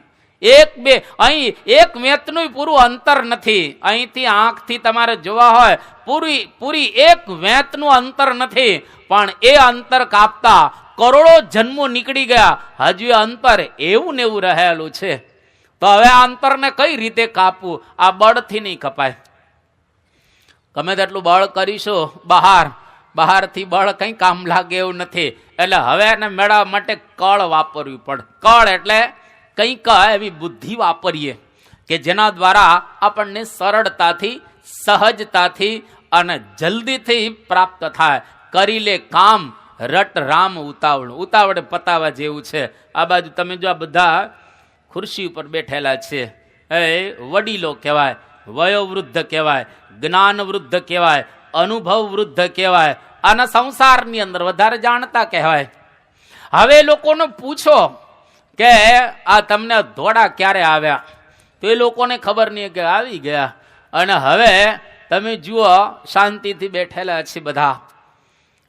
અહીં એક વેતનું પૂરું અંતર નથી. અહીંથી આંખથી તમારે જોવા હોય પૂરી એક વેતનું અંતર નથી, પણ એ અંતર કાપતા કરોડો જન્મો નીકળી ગયા. હજુ એ અંતર એવું ને એવું રહેલું છે. તો હવે આ અંતરને કઈ રીતે કાપવું? આ બળથી નહીં કપાય. ગમે તેટલું બળ કરીશું બહારથી બળ કઈ કામ લાગે એવું નથી. એટલે હવે એને મેળવવા માટે કળ વાપરવી પડે. કળ એટલે કંઈક એવી બુદ્ધિ વાપરીએ કે જેના દ્વારા આપણને સરળતાથી, સહજતાથી અને જલ્દીથી પ્રાપ્ત થાય. કરી લે કામ રટ રામ ઉતાવળે પતાવા જેવું છે. આ બાજુ તમે જો આ બધા ખુરશી ઉપર બેઠેલા છે, એ વડીલો કહેવાય, વયોવૃદ્ધ કહેવાય, જ્ઞાન વૃદ્ધ કહેવાય, અનુભવ વૃદ્ધ કહેવાય, અને સંસારની અંદર વધારે જાણતા કહેવાય. હવે લોકોને પૂછો કે આ તમને ધોળા ક્યારે આવ્યા, તો એ લોકોને ખબર નહીં કે આવી ગયા. અને હવે તમે જુઓ શાંતિથી બેઠેલા છે બધા.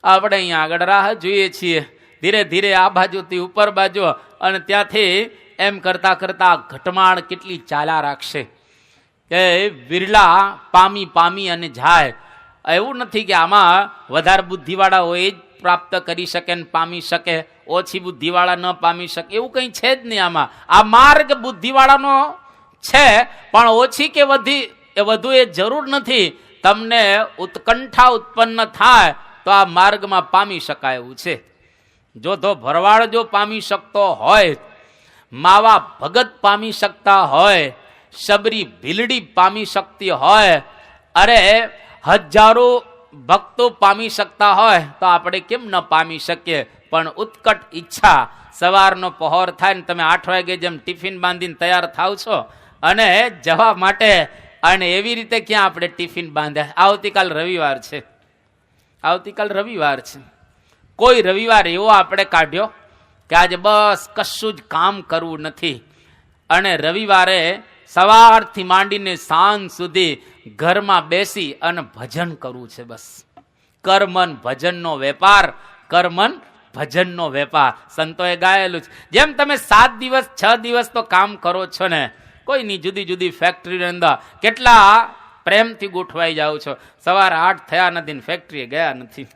આપણે અહીંયા આગળ રાહ જોઈએ છીએ. ધીરે ધીરે આ બાજુથી ઉપર બાજુ અને ત્યાંથી એમ કરતા કરતા ઘટમાળ કેટલી ચાલ્યા રાખશે. કે વિરલા પામી પામી અને જાય. એવું નથી કે આમાં વધારે બુદ્ધિવાળા હોય જ પ્રાપ્ત કરી શકે ને પામી શકે, ઓછી બુદ્ધિવાળા ન પામી શકે, એવું કંઈ છે જ નહીં આમાં. આ માર્ગ બુદ્ધિવાળાનો છે, પણ ઓછી કે વધુ એ જરૂર નથી. તમને ઉત્કંઠા ઉત્પન્ન થાય તો આ માર્ગમાં પામી શકાય એવું છે. જોધો ભરવાડ જો પામી શકતો હોય, માવા ભગત પામી શકતા હોય, શબરી ભીલડી પામી શકતી હોય, અરે હજારો ભક્તો પામી શકતા હોય તો આપણે કેમ ન પામી શકીએ? પણ ઉત્કટ ઈચ્છા, સવારનો પહોર થાય ને તમે 8 વાગે જેમ ટિફિન બાંધીને તૈયાર થાવ છો અને જવા માટે, અને એવી રીતે ક્યાં આપણે ટિફિન બાંધ્યા? આવતીકાલ રવિવાર છે, આવતીકાલ રવિવાર છે. કોઈ રવિવાર એવો આપણે કાઢ્યો કે આજે બસ કશું જ કામ કરવું નથી, અને રવિવારે સવારથી માંડીને સાંજ સુધી ઘરમાં બેસી અને ભજન કરવું છે. બસ કર્મન ભજનનો વેપાર, કર્મન ભજનનો વેપાર. સંતોએ ગાયેલું છે. જેમ તમે 7 દિવસ 6 દિવસ તો કામ કરો છો ને, કોઈની જુદી જુદી ફેક્ટરીની અંદર કેટલા પ્રેમથી ગોઠવાઈ જાઓ છો. સવારે 8 થયા નથી ને ફેક્ટરીએ ગયા નથી,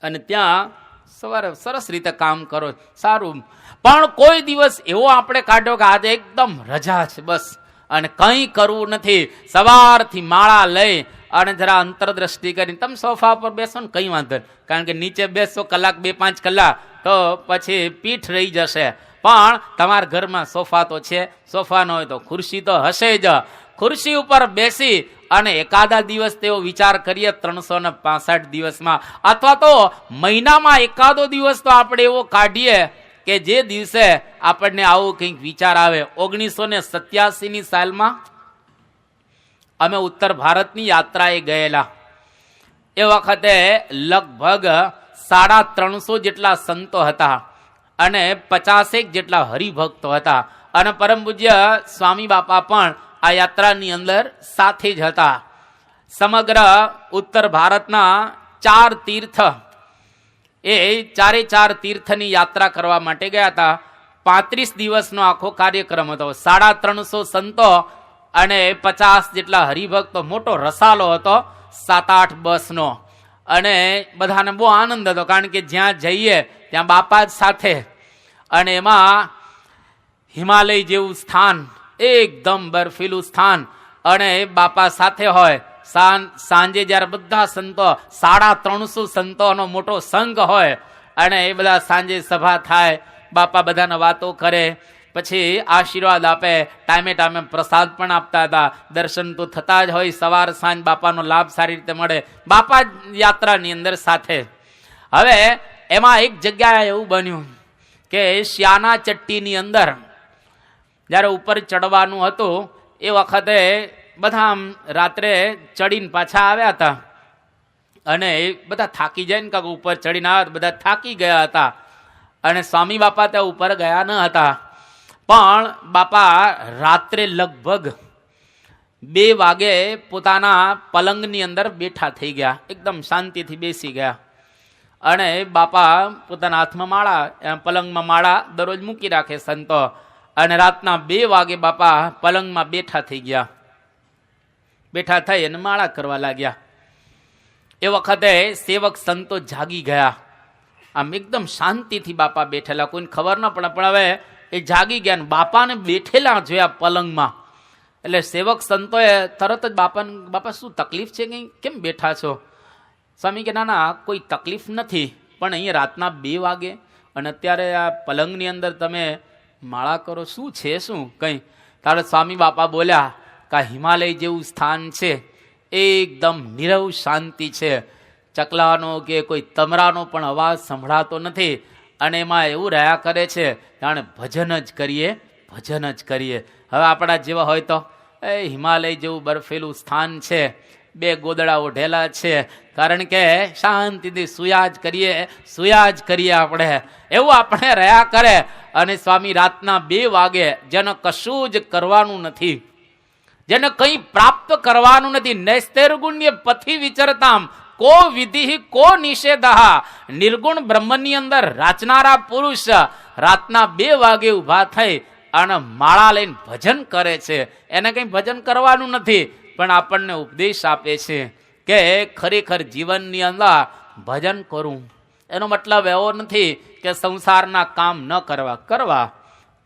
અને ત્યાં સવારે સરસ રીતે કામ કરો, સારું. પણ કોઈ દિવસ એવો આપણે કાઢ્યો કે આજે એકદમ રજા છે બસ, અને કંઈ કરવું નથી. સવારથી માળા લઈ અને જરા અંતરદ્રષ્ટિ કરી તમે સોફા પર બેસો ને કંઈ વાંધો નહીં, કારણ કે નીચે બેસો કલાક 2-5 કલાક તો પછી પીઠ રહી જશે. પણ તમારા ઘરમાં સોફા તો છે, સોફા ન હોય તો ખુરશી તો હશે જ. ખુરશી ઉપર બેસી અને એકાદા દિવસ તેવો વિચાર કરીએ 365 દિવસમાં, અથવા તો મહિનામાં એકાદો દિવસ તો આપણે એવો કાઢીએ કે જે દિવસે આપણને આવો કંઈક વિચાર આવે. 1987ની સાલમાં અમે ઉત્તર ભારતની યાત્રાએ ગયેલા. એ વખતે લગભગ 350 જેટલા સંતો હતા અને 50 જેટલા હરિભક્તો હતા, અને પરમ પૂજ્ય સ્વામી બાપા પણ આ યાત્રાની અંદર સાથે જ હતા. સમગ્ર ઉત્તર ભારતના 4 તીર્થ, એ 4 તીર્થની યાત્રા કરવા માટે ગયા હતા. 35 દિવસનો આખો કાર્યક્રમ હતો. 350 સંતો અને 50 જેટલા હરિભક્તો, મોટો રસાલો હતો 7-8 બસનો, અને બધાને બહુ આનંદ હતો, કારણ કે જ્યાં જઈએ ત્યાં બાપા જ સાથે. અને એમાં હિમાલય જેવું સ્થાન, એકદમ બર્ફીલું સ્થાન, અને બાપા સાથે હોય. સાંજે જ્યારે બધા સંતો, 350 સંતોનો મોટો સંઘ હોય, અને એ બધા સાંજે સભા થાય, બાપા બધાને વાતો કરે, પછી આશીર્વાદ આપે. ટાઈમે ટાઈમે પ્રસાદ પણ આપતા હતા. દર્શન તો થતા જ હોય, સવાર સાંજ બાપાનો લાભ સારી રીતે મળે. બાપા યાત્રાની અંદર સાથે. હવે એમાં એક જગ્યાએ એવું બન્યું કે શ્યાના ચટ્ટીની અંદર જ્યારે ઉપર ચડવાનું હતું, એ વખતે બધા રાત્રે ચડીને પાછા આવ્યા હતા, અને બધા થાકી જાય ને, કાંક ઉપર ચડીને આવ્યા બધા થાકી ગયા હતા, અને સ્વામી બાપા ત્યાં ઉપર ગયા ન હતા. પણ બાપા રાત્રે લગભગ 2 વાગે પોતાના પલંગની અંદર બેઠા થઈ ગયા, એકદમ શાંતિથી બેસી ગયા. અને બાપા પોતાના હાથમાં માળા, પલંગમાં માળા દરરોજ મૂકી રાખે સંતો, અને રાતના 2 વાગે બાપા પલંગમાં બેઠા થઈ ગયા. બેઠા થઈ અને માળા કરવા લાગ્યા. એ વખતે સેવક સંતો જાગી ગયા. આમ એકદમ શાંતિથી બાપા બેઠેલા, કોઈને ખબર ન પડે, પણ હવે એ જાગી ગયા ને બાપાને બેઠેલા જોયા પલંગમાં. એટલે સેવક સંતોએ તરત જ બાપાને, બાપા શું તકલીફ છે, કંઈ કેમ બેઠા છો? સ્વામી કે ના ના કોઈ તકલીફ નથી, પણ અહીંયા રાતના 2 વાગે અને અત્યારે આ પલંગની અંદર તમે માળા કરો, શું છે, શું કંઈ? ત્યારે સ્વામી બાપા બોલ્યા કે હિમાલય જેવું સ્થાન છે, એકદમ નીરવ શાંતિ છે, ચકલાનો કે કોઈ તમરાનો પણ અવાજ સંભળાતો નથી, અને એમાં એવું રહ્યા કરે છે જાણે ભજન જ કરીએ, ભજન જ કરીએ. હવે આપણા જેવા હોય તો એ હિમાલય જેવું બરફેલું સ્થાન છે, 2 ગોદડા ઓઢેલા છે, કારણ કે શાંતિથી સુયા જ કરીએ આપણે, એવું આપણે રહ્યા કરે. અને સ્વામી રાતના 2 વાગે, જેને કશું જ કરવાનું નથી, જેને કંઈ પ્રાપ્ત કરવાનું નથી, નૈસ્તૈર્ગુણ્ય પથી વિચરતામ કો વિધિ કો નિષેધ, નિર્ગુણ બ્રહ્મની અંદર રાચનારા પુરુષ રાતના 2 વાગે ઉભા થઈ અને માળા લઈને ભજન કરે છે. એને કંઈ ભજન કરવાનું નથી, પણ આપણને ઉપદેશ આપે છે કે ખરેખર જીવનની અંદર ભજન કરું. એનો મતલબ એવો નથી કે સંસારના કામ ન કરવા.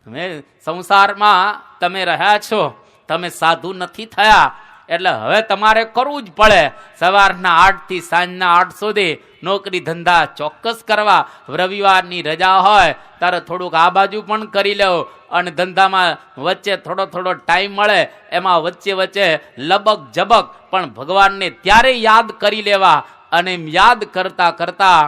તમે સંસારમાં તમે રહ્યા છો, તમે સાધુ નથી થયા, એટલે હવે તમારે કરવું જ પડે. સવારના 8 થી સાંજના 8 સુધી નોકરી ધંધા ચોક્કસ કરવા. રવિવારની રજા હોય ત્યારે થોડુંક આ બાજુ પણ કરી લો, અને ધંધામાં વચ્ચે થોડો ટાઈમ મળે એમાં વચ્ચે લબક જબક પણ ભગવાનને ત્યારે યાદ કરી લેવા. અને યાદ કરતા કરતા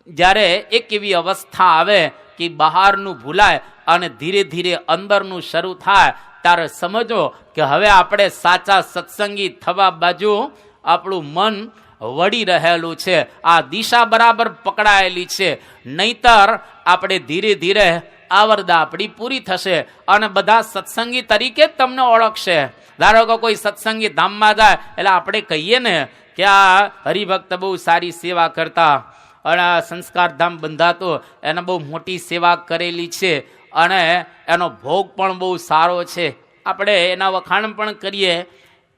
જ્યારે એક એવી અવસ્થા આવે કે બહારનું ભૂલાય અને ધીરે ધીરે અંદરનું શરૂ થાય, ત્યારે સમજો કે હવે આપણે સાચા સત્સંગી થવા બાજુ આપણું મન વળી રહેલું છે. આ દિશા બરાબર પકડાયેલી છે. નહીતર આપણે ધીરે ધીરે આવરદા આપણી પૂરી થશે અને બધા સત્સંગી તરીકે જ તમને ઓળખશે. ધારો કે કોઈ સત્સંગી ધામમાં જાય એટલે આપણે કહીએ ને કે આ હરિભક્ત બહુ સારી સેવા કરતા, અને સંસ્કાર ધામ બંધાતો એને બહુ મોટી સેવા કરેલી છે અને એનો ભોગ પણ બહુ સારો છે. આપણે એના વખાણ પણ કરીએ,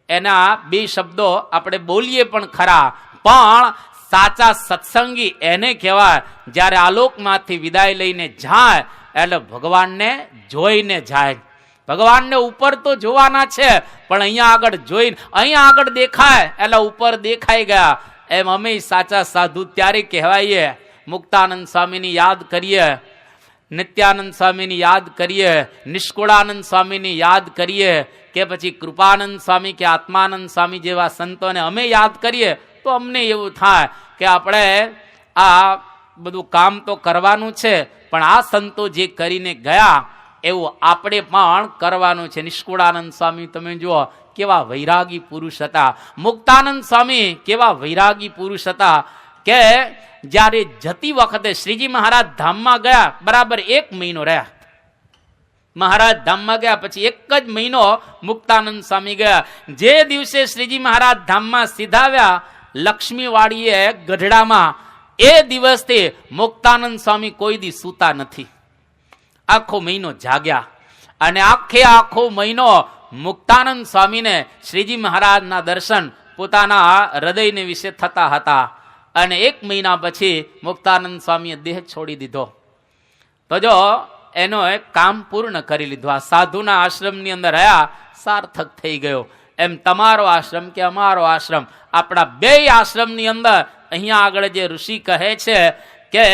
એના 2 શબ્દો આપણે બોલીએ પણ ખરા, પણ સાચા સત્સંગી એને કહેવાય જ્યારે આલોકમાંથી વિદાય લઈને જાય એટલે ભગવાનને જોઈને જાય. ભગવાનને ઉપર તો જોવાના છે, પણ અહીંયા આગળ જોઈને, અહીંયા આગળ દેખાય એટલે ઉપર દેખાઈ ગયા. એમ અમે સાચા સાધુ ત્યારે કહેવાઈએ. મુક્તાનંદ સ્વામીની યાદ કરીએ, નિત્યાનંદ સ્વામીની યાદ કરીએ, નિષ્કુળાનંદ સ્વામીની યાદ કરીએ, કે પછી કૃપાનંદ સ્વામી કે આત્માનંદ સ્વામી જેવા સંતોને અમે યાદ કરીએ તો અમને એવું થાય કે આપણે આ બધું કામ તો કરવાનું છે, પણ આ સંતો જે કરીને ગયા એવું આપણે પણ કરવાનું છે. નિષ્કુળાનંદ સ્વામી તમે જુઓ કેવા વૈરાગી પુરુષ હતા. મુક્તાનંદ સ્વામી કેવા વૈરાગી પુરુષ હતા કે જ્યારે જતી વખતે શ્રીજી મહારાજ ધામમાં ગયા, બરાબર 1 મહિનો રહ્યા. મહારાજ ધામમાં ગયા પછી 1 જ મહિનો મુક્તાનંદ સ્વામી ગયા. જે દિવસે શ્રીજી મહારાજ ધામમાં સીધાવ્યા લક્ષ્મીવાડીએ ગઢડામાં, એ દિવસથી મુક્તાનંદ સ્વામી કોઈ દી સૂતા નથી. આખો મહિનો જાગ્યા અને આખો મહિનો મુક્તાનંદ સ્વામીને શ્રીજી મહારાજના દર્શન પોતાના હૃદયને વિશે થતા હતા. અને 1 મહિના પછી મુક્તાનંદ સ્વામીએ દેહ છોડી દીધો. તો જો એનો એક કામ પૂર્ણ કરી લીધું. આ સાધુના આશ્રમની અંદર રહ્યા, સાર્થક થઈ ગયો. એમ તમારો આશ્રમ કે અમારો આશ્રમ, આપણા 2 આશ્રમની અંદર અહીંયા આગળ જે ઋષિ કહે છે કે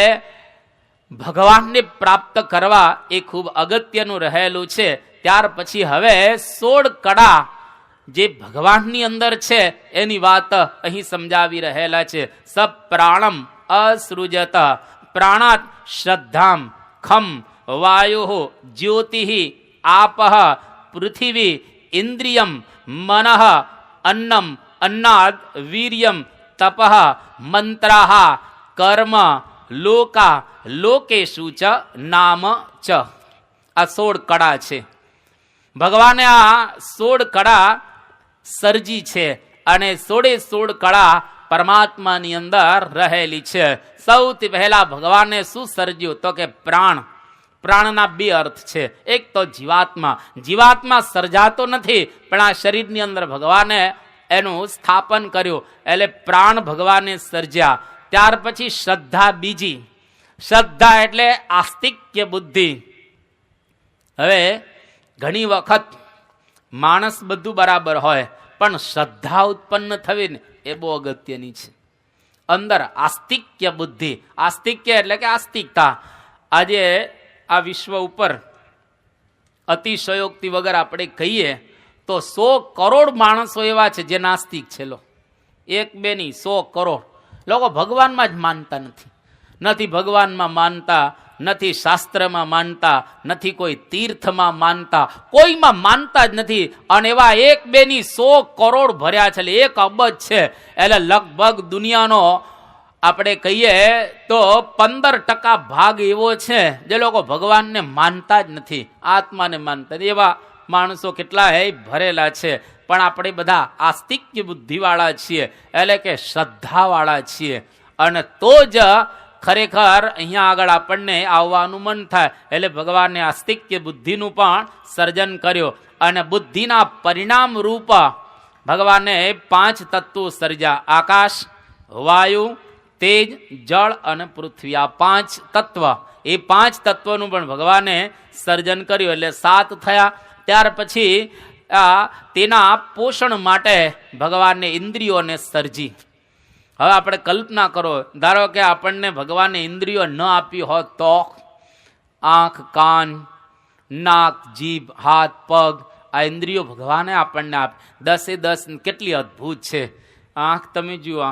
ભગવાનને પ્રાપ્ત કરવા એ ખૂબ અગત્યનું રહેલું છે. ત્યાર પછી હવે 16 કળા જે ભગવાનની અંદર છે એની વાત અહીં સમજાવી રહેલા છે. સ પ્રાણમ અસૃજત પ્રાણાત શ્રદ્ધામ ખમ વાયુ જ્યોતિ આપઃ પૃથિવી ઇન્દ્રિયમ મનઃ અન્નમ અન્નાદ વીર્યમ તપઃ મંત્રાઃ કર્મ લોકા લોકેશુ ચ નામ ચ. આ 16 કળા છે. ભગવાને આ 16 કળા સર્જી છે અને 16 કળા પરમાત્માની અંદર રહેલી છે. સૌથી પહેલા ભગવાને શું સર્જ્યું તો કે પ્રાણ. પ્રાણના 2 અર્થ છે. એક તો જીવાત્મા સર્જાતો નથી, પણ આ શરીરની અંદર ભગવાને એનું સ્થાપન કર્યું એટલે પ્રાણ ભગવાને સર્જ્યા. ત્યાર પછી શ્રદ્ધા બીજી. શ્રદ્ધા એટલે આસ્તિક્ય બુદ્ધિ. હવે ઘણી વખત માણસ બધું બરાબર હોય, પણ શ્રદ્ધા ઉત્પન્ન થવી ને એ બહુ અગત્યની છે. અંદર આસ્તિક્ય બુદ્ધિ. આસ્તિક્ય એટલે કે આસ્તિકતા. આજે આ વિશ્વ ઉપર અતિશયોક્તિ વગર આપણે કહીએ તો 100 કરોડ માણસો એવા છે જે નાસ્તિક છે. 1 2 નહીં, 100 કરોડ લોકો ભગવાનમાં જ માનતા નથી ભગવાનમાં માનતા, નથી શાસ્ત્રમાં માનતા, નથી કોઈ તીર્થમાં માનતા, કોઈમાં માનતા જ નથી. અને એવા 1 2 ની 100 કરોડ ભર્યા છે, એટલે 1 અબજ છે. એટલે લગભગ દુનિયાનો આપણે કહીએ તો 15% ભાગ એવો છે જે લોકો ભગવાનને માનતા જ નથી, આત્માને માનતા. એવા માણસો કેટલા હે ભરેલા છે. પણ આપણે બધા આસ્તિક્ય બુદ્ધિવાળા છીએ, એટલે કે શ્રદ્ધાવાળા છીએ. અને તો જ ખરેખર અહીંયા આગળ આપણને આવવાનું મન થાય. એટલે ભગવાને આસ્તિક્ય બુદ્ધિનું પણ સર્જન કર્યું અને બુદ્ધિના પરિણામ રૂપ ભગવાને 5 તત્વો સર્જ્યા. આકાશ, વાયુ, તેજ, જળ અને પૃથ્વી. આ 5 તત્વ, એ 5 તત્વોનું પણ ભગવાને સર્જન કર્યું એટલે 7 થયા. ત્યાર પછી તેના પોષણ માટે ભગવાને ઇન્દ્રિયોને સર્જી. હવે આપણે કલ્પના કરો, ધારો કે આપણને ભગવાને ઇન્દ્રિયો ન આપી હોત તો આંખ, કાન, નાક, જીભ, હાથ, પગ, આ ઇન્દ્રિયો ભગવાને આપણને આપે. 10 કેટલી અદ્ભુત છે. આંખ તમે જુઓ,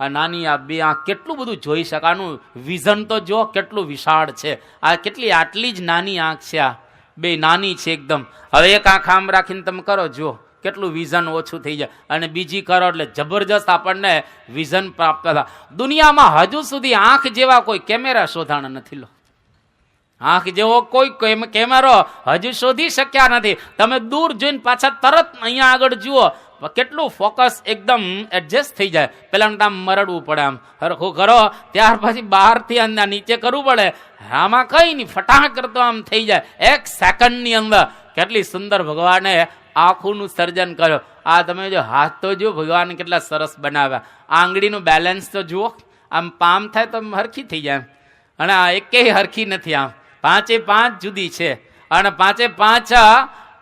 આ નાની આ 2 આંખ કેટલું બધું જોઈ શકે. આનું વિઝન તો જો કેટલું વિશાળ છે. આ કેટલી આટલી જ નાની આંખ છે. આ 2 નાની છે એકદમ. હવે એક આંખ આમ રાખીને તમે કરો, જુઓ કેટલું વિઝન ઓછું થઈ જાય, અને બીજી કરો એટલે જબરજસ્ત આપણને વિઝન પ્રાપ્ત થાય. દુનિયામાં હજુ સુધી આંખ જેવા કોઈ કેમેરા શોધાણા નથી. લો, આંખ જેવો કોઈ કેમેરો હજુ શોધી શક્યા નથી. તમે દૂર જોઈને પાછા તરત અહીંયા આગળ જુઓ, કેટલું ફોકસ એકદમ એડજસ્ટ થઈ જાય. પેલા આમ મરડવું પડે, આમ હરખું કરો, ત્યાર પછી બહારથી અંદર નીચે કરવું પડે. આમાં કઈ નહીં, ફટાક કરતો આમ થઈ જાય 1 સેકન્ડની અંદર. કેટલી સુંદર ભગવાને આંખોનું સર્જન કર્યો. આ તમે જો હાથ તો જુઓ, ભગવાન કેટલા સરસ બનાવ્યા. આંગળીનું બેલેન્સ તો જુઓ, આમ પામ થાય તો હરખી થઈ જાય, અને આ એકેય હરખી નથી. આમ 5 જુદી છે, અને 5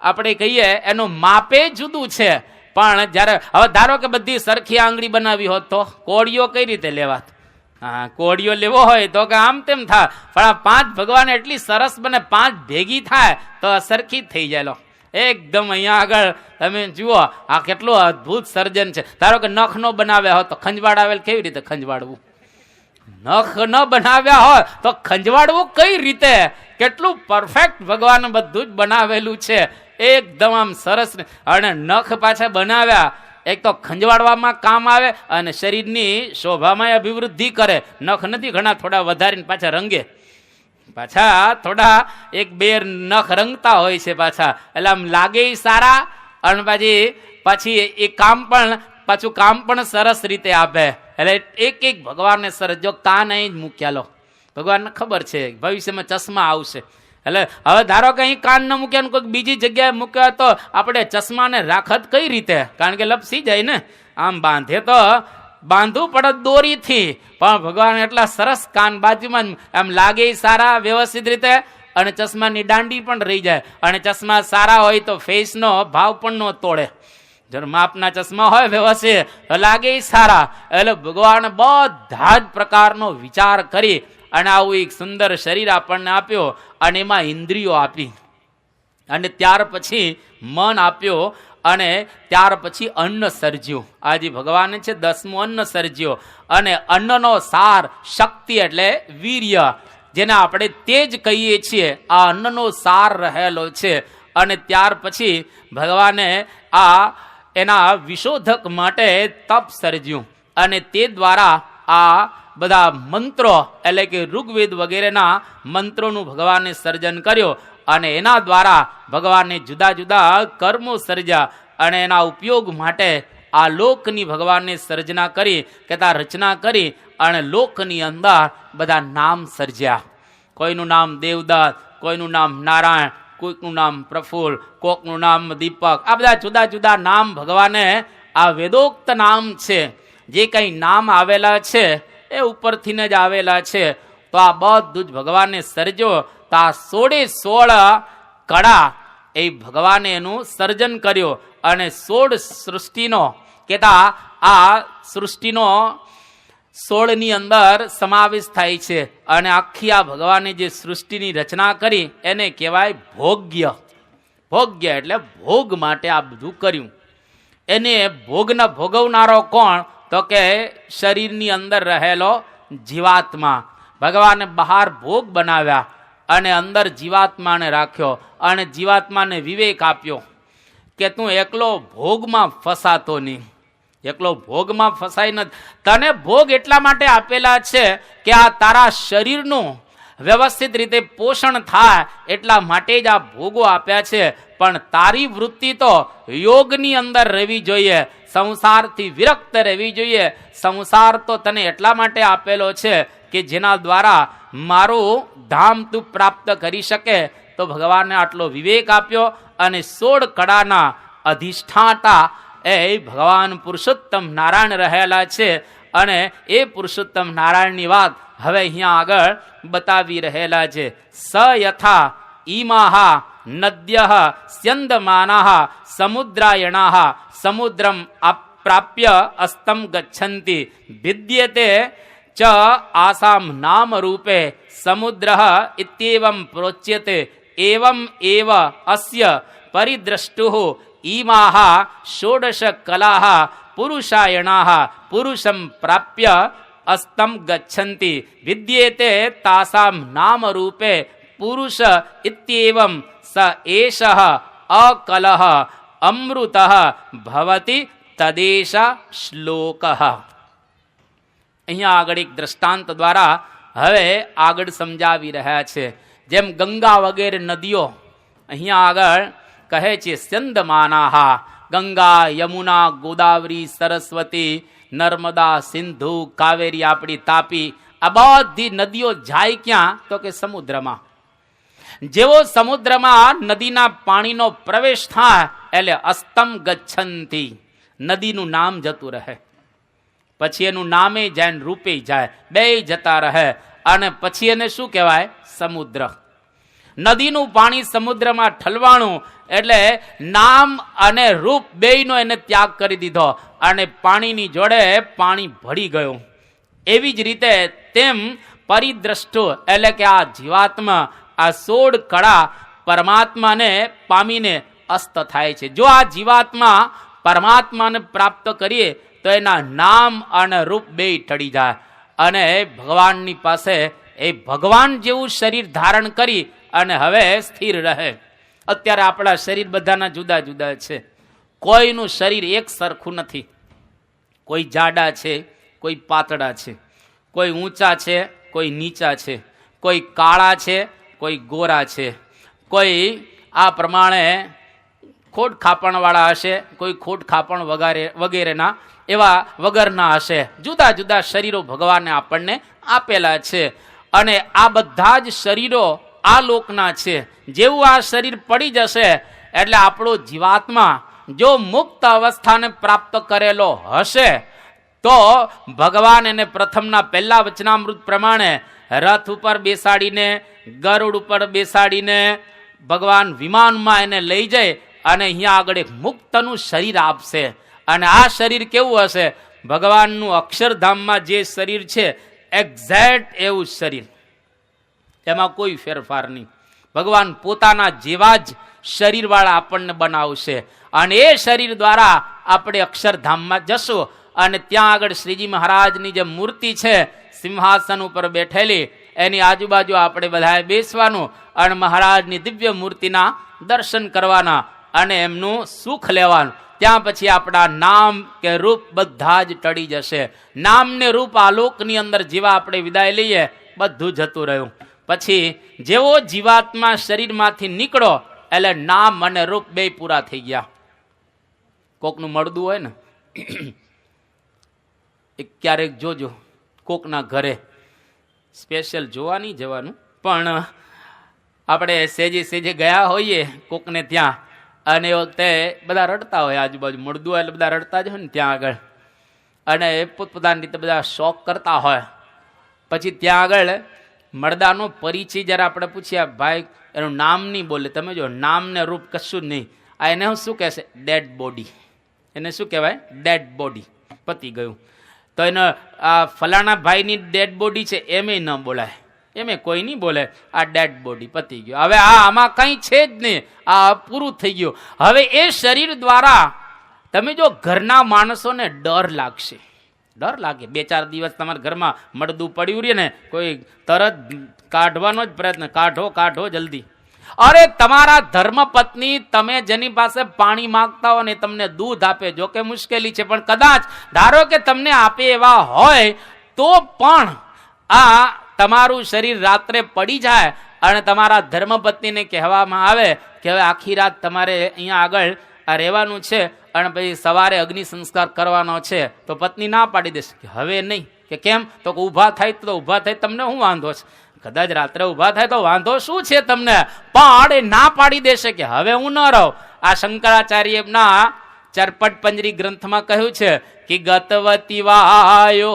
આપણે કહીએ એનું માપે જુદું છે. પણ જ્યારે હવે ધારો કે બધી સરખી આંગળી બનાવી હોત તો કોળીઓ કઈ રીતે લેવાત? હા, કોળીઓ લેવો હોય તો કે આમ તેમ થાય. પણ આ 5 ભગવાન એટલી સરસ બને, 5 ભેગી થાય તો સરખી જ થઈ જાય. લો, એકદમ અહીંયા આગળ તમે જુઓ, આ કેટલું અદ્ભુત સર્જન છે. ધારો કે નખ નો બનાવ્યા હોય તો ખંજવાળ આવેલ કેવી રીતે ખંજવાળવું? નખ ન બનાવ્યા હોય તો ખંજવાળવું કઈ રીતે? કેટલું પરફેક્ટ ભગવાન બધું જ બનાવેલું છે, એકદમ આમ સરસ. અને નખ પાછા બનાવ્યા, એક તો ખંજવાળવામાં કામ આવે અને શરીરની શોભામાં અભિવૃદ્ધિ કરે. નખ નથી ઘણા થોડા વધારીને પાછા રંગે, પાછા થોડા 1-2 નખ રંગતા હોય છે પાછા, એટલે આમ લાગે સારા. અને પછી એ કામ પણ સરસ રીતે આપે. એટલે એક ભગવાનને સરસ. જો કાન અહીં જ મૂક્યા, લો, ભગવાનને ખબર છે ભવિષ્યમાં ચશ્મા આવશે. એટલે હવે ધારો કે અહીં કાન ન મૂક્યા, કોઈક બીજી જગ્યાએ મૂક્યા તો આપણે ચશ્માને રાખત કઈ રીતે? કારણ કે લપસી જાય ને. આમ બાંધે તો બાંધવું પડે દોરીથી, પણ ભગવાન એટલા સરસ કાન બાજુમાં આમ લાગે સારા વ્યવસ્થિત રીતે, અને ચશ્માની દાંડી પણ રહી જાય. અને ચશ્મા સારા હોય તો ફેસનો ભાવ પણ ન તોડે. જો માપના ચશ્મા હોય વ્યવસ્થિત લાગે સારા. એટલે ભગવાન બધા જ પ્રકારનો વિચાર કરી અને આવું એક સુંદર શરીર આપણને આપ્યો, અને એમાં ઇન્દ્રિયો આપી, અને ત્યાર પછી મન આપ્યો, અને ત્યાર પછી અન્ન સર્જ્યું. આજે ભગવાને છે 10મું અન્ન સર્જ્યો. અને અન્નનો સાર શક્તિ એટલે વીર્ય, જેને આપણે તેજ કહીએ છીએ, આ અન્નનો સાર રહેલો છે. અને ત્યાર પછી ભગવાને એના વિશોધક માટે તપ સર્જ્યું, અને તે દ્વારા આ બધા મંત્રો એટલે કે ઋગ્વેદ વગેરેના મંત્રોનું ભગવાને સર્જન કર્યો. અને એના દ્વારા ભગવાને જુદા જુદા કર્મો સર્જ્યા, અને એના ઉપયોગ માટે આ લોકની ભગવાને સર્જના કરી, કહેતા રચના કરી, અને લોકની અંદર બધા નામ સર્જ્યા. કોઈનું નામ દેવદત્ત, કોઈનું નામ નારાયણ, કોઈકનું નામ પ્રફુલ્લ, કોકનું નામ દીપક. આ બધા જુદા જુદા નામ ભગવાને, આ વેદોક્ત નામ છે. જે કંઈ નામ આવેલા છે એ ઉપરથી જ આવેલા છે. તો આ બધું જ ભગવાને સર્જો. તો આ 16 કળા એ ભગવાને એનું સર્જન કર્યું. અને 16 સૃષ્ટિનો, કહેતા આ સૃષ્ટિનો 16ની અંદર સમાવેશ થાય છે. અને આખી આ ભગવાને જે સૃષ્ટિની રચના કરી એને કહેવાય ભોગ્ય. ભોગ્ય એટલે ભોગ માટે આ બધું કર્યું. એને ભોગના ભોગવનારો કોણ? તો કે શરીરની અંદર રહેલો જીવાત્મા. ભગવાને બહાર ભોગ બનાવ્યા અને અંદર જીવાત્માને રાખ્યો, અને જીવાત્માને વિવેક આપ્યો કે તું એકલો ભોગમાં ફસાતો નહીં. એકલો ભોગમાં ફસાઈ નથી. તને ભોગ એટલા માટે આપેલા છે કે આ તારા શરીરનું વ્યવસ્થિત રીતે પોષણ થાય એટલા માટે જ આ ભોગો આપ્યા છે. પણ તારી વૃત્તિ તો યોગની અંદર રહેવી જોઈએ, સંસારથી વિરક્ત રહેવી જોઈએ. સંસાર તો તને એટલા માટે આપેલો છે કે જેના દ્વારા મારું ધામ તું પ્રાપ્ત કરી શકે. તો ભગવાને આટલો વિવેક આપ્યો અને 16 કળાના અધિષ્ઠાતા એ ભગવાન પુરુષોત્તમ નારાયણ રહેલા છે. અને એ પુરુષોત્તમ નારાયણની વાત હવે અહીંયા આગળ બતાવી રહેલા છે. સ યથા ઈમાહા નદ્યઃ સ્યંદમાનાઃ સમુદ્રાયણાઃ સમુદ્રમ અપ્રાપ્ય અસ્તમ ગચ્છન્તિ વિદ્યતે ચ આસામ નામ રૂપે સમુદ્રઃ ઇત્યેવં પ્રોચ્યતે. એવમ એવ અસ્ય પરિદ્રષ્ટુઃ ઈમાહા ષોડશ કલાઃ પુરુષાયણાઃ પુરુષમ પ્રાપ્ય અસ્તમ ગચ્છન્તિ વિદ્યેતે તાસામ નામ રૂપે પુરુષ ઇત્યેવં સ એષઃ અકલઃ અમૃતઃ ભવતિ તદેશ શ્લોકઃ. અહીંયા આગળ એક દ્રષ્ટાંત દ્વારા હવે આગળ સમજાવી રહ્યા છે. જેમ ગંગા વગેરે નદીઓ અહીંયા આગળ કહે છે સ્યંદમાનાહા, ગંગા, યમુના, ગોદાવરી, સરસ્વતી, નર્મદા, સિંધુ, કાવેરી, આપણી તાપી, આ બધી નદીઓ જાય ક્યાં? તો કે સમુદ્રમાં. જેવો સમુદ્રમાં નદીના પાણીનો પ્રવેશ થાય એટલે અસ્તમ ગચ્છન્તિ, નદીનું નામ જતું રહે. પછી એનું નામે જાય ને રૂપે જાય, બે જતા રહે. અને પછી એને શું કહેવાય? સમુદ્ર. નદીનું પાણી સમુદ્રમાં ઠલવાણું એટલે નામ અને રૂપ બેયનો એને ત્યાગ કરી દીધો અને પાણીની જોડે પાણી ભળી ગયું. એવી જ રીતે તેમ પરિદ્રષ્ટુ એટલે કે આ જીવાત્મા આ 16 કળા પરમાત્માને પામીને અસ્ત થાય છે. જો આ જીવાત્મા પરમાત્માને પ્રાપ્ત કરીએ તો એના નામ અને રૂપ બેય ટળી જાય અને ભગવાનની પાસે એ ભગવાન જેવું શરીર ધારણ કરી અને હવે સ્થિર રહે. અત્યારે આપણા શરીર બધાના જુદા જુદા છે. કોઈનું શરીર એક સરખું નથી. કોઈ જાડા છે, કોઈ પાતળા છે, કોઈ ઊંચા છે, કોઈ નીચા છે, કોઈ કાળા છે, કોઈ ગોરા છે, કોઈ આ પ્રમાણે ખોટ ખાપણવાળા હશે, કોઈ ખોટ ખાપણ વગેરેના એવા વગરના હશે. જુદા જુદા શરીરો ભગવાને આપણને આપેલા છે. અને આ બધા જ શરીરો આ લોકના છે. જેવું આ શરીર પડી જશે એટલે આપણો જીવાત્મા જો મુક્ત અવસ્થાને પ્રાપ્ત કરેલો હશે તો ભગવાન એને પ્રથમના પહેલા વચનામૃત પ્રમાણે રથ ઉપર બેસાડીને, ગરુડ ઉપર બેસાડીને ભગવાન વિમાનમાં એને લઈ જાય અને અહીંયા આગળ એક મુક્તનું શરીર આપશે. અને આ શરીર કેવું હશે? ભગવાનનું અક્ષરધામમાં જે શરીર છે એક્ઝેક્ટ એવું શરીર, એમાં કોઈ ફેરફાર નહીં. ભગવાન પોતાના જેવા જ શરીરવાળા આપણને બનાવશે અને એ શરીર દ્વારા આપણે અક્ષરધામમાં જશું. અને ત્યાં આગળ શ્રીજી મહારાજની જે મૂર્તિ છે સિંહાસન ઉપર બેઠેલી, એની આજુબાજુ આપણે બધાએ બેસવાનું અને મહારાજની દિવ્ય મૂર્તિના દર્શન કરવાના અને એમનું સુખ લેવાનું. ત્યાં પછી આપણા નામ કે રૂપ બધા જ ટળી જશે. નામ ને રૂપ આલોકની અંદર જેવા આપણે વિદાય લઈએ બધું જતું રહ્યું. પછી જેવો જીવાત્મા શરીરમાંથી નીકળો એટલે નામ અને રૂપ બે પૂરા થઈ ગયા. કોકનું મળદું હોય ને ક્યારેક જોજો કોકના ઘરે, સ્પેશિયલ જોવા નહીં જવાનું પણ આપણે સેજે સેજે ગયા હોઈએ કોકને ત્યાં અને એ વખતે બધા રડતા હોય, આજુબાજુ મળદું હોય એટલે બધા રડતા જ હોય ને ત્યાં આગળ. અને પોતપોતાની રીતે બધા શોખ કરતા હોય. પછી ત્યાં આગળ મળદાનો પરિચય જ્યારે આપણે પૂછ્યા, ભાઈ એનું નામ નહીં બોલે. તમે જો નામ ને રૂપ કશું જ નહીં. આ એને શું કહેશે? Dead body. એને શું કહેવાય? Dead body. પતી ગયું. તો એને આ ફલાણા ભાઈની ડેડ બોડી છે એમે ન બોલાય, એમે કોઈ નહીં બોલે. આ ડેડ બોડી પતી ગયું. હવે આમાં કંઈ છે જ નહીં, આ પૂરું થઈ ગયું. હવે એ શરીર દ્વારા તમે જો ઘરના માણસોને ડર લાગશે, ડર લાગે. 2-4 દિવસ તમારા ઘરમાં મળદું પડ્યું રહે ને, કોઈ તરત કાઢવાનો જ પ્રયત્ન, કાઢો જલ્દી. અરે તમારા ધર્મપત્ની તમે જેની પાસે પાણી માંગતા હો ને તમને દૂધ આપે, જો કે મુશ્કેલી છે પણ કદાચ ધારો કે તમને આપે એવા હોય તો પણ આ તમારું શરીર રાત્રે પડી જાય અને તમારા ધર્મપત્નીને કહેવામાં આવે કે હવે આખી રાત તમારે અહીંયા આગળ આ રહેવાનું છે અને પછી સવારે અગ્નિ સંસ્કાર કરવાનો છે, તો પત્ની ના પાડી દેશે કે હવે નહીં. કે કેમ? તો ઊભા થાય તો ઊભા થાય, તમને શું વાંધો છે? કદાચ રાત્રે ઊભા થાય તો વાંધો શું છે તમને? પણ એ ના પાડી દેશે કે હવે હું ન રહું. આ શંકરાચાર્યના ચરપટ પંજરી ગ્રંથમાં કહ્યું છે કે ગતવતી વાયો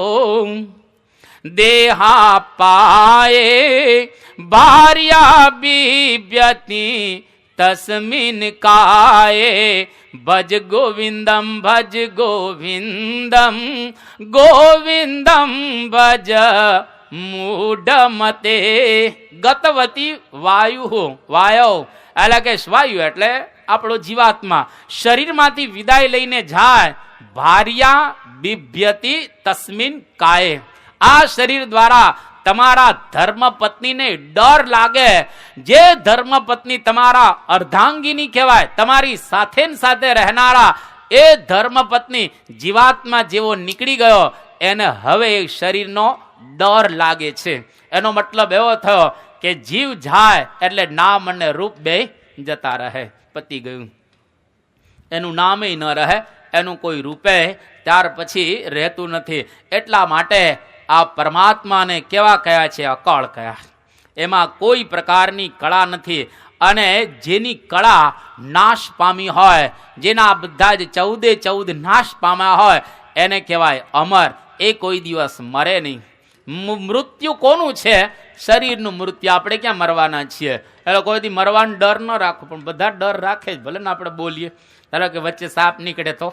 દેહા પાયે ભાર્યા બિભ્યતિ તસ્મિન કાયે ભજ ગોવિંદમ ગોવિંદમ ભજ મૂઢમતે. ગતવતી વાયો એટલે કે વાયુ એટલે આપણો જીવાત્મા શરીરમાંથી વિદાય લઈને જાય. ભાર્યા બિભ્યતિ તસ્મિન કાયે, આ શરીર દ્વારા તમારા ધર્મપત્નીને ડર લાગે. જે ધર્મપત્ની તમારા અર્ધાંગીની કહેવાય, તમારી સાથે સાથે રહેનારા, એ ધર્મપત્ની જીવાત્મા જેવો નીકળી ગયો, એને હવે એ શરીરનો ડર લાગે છે. એનો મતલબ એવો થયો કે જીવ જાય એટલે નામ અને રૂપ બે જતા રહે. પતી ગયું. એનું નામે ન રહે, એનું કોઈ રૂપે ત્યાર પછી રહેતું નથી. એટલા માટે આ પરમાત્માને કેવા કયા છે? અકાળ કયા. એમાં કોઈ પ્રકારની કળા નથી. અને જેની કળા નાશ પામી હોય, જેના બધા જ 14 નાશ પામ્યા હોય, એને કહેવાય અમર. એ કોઈ દિવસ મરે નહીં. મૃત્યુ કોનું છે? શરીરનું મૃત્યુ. આપણે ક્યાં મરવાના છીએ? એટલે કોઈથી મરવાનો ડર ન રાખો, પણ બધા ડર રાખે જ. ભલે ને આપણે બોલીએ, ધારો કે વચ્ચે સાપ નીકળે તો,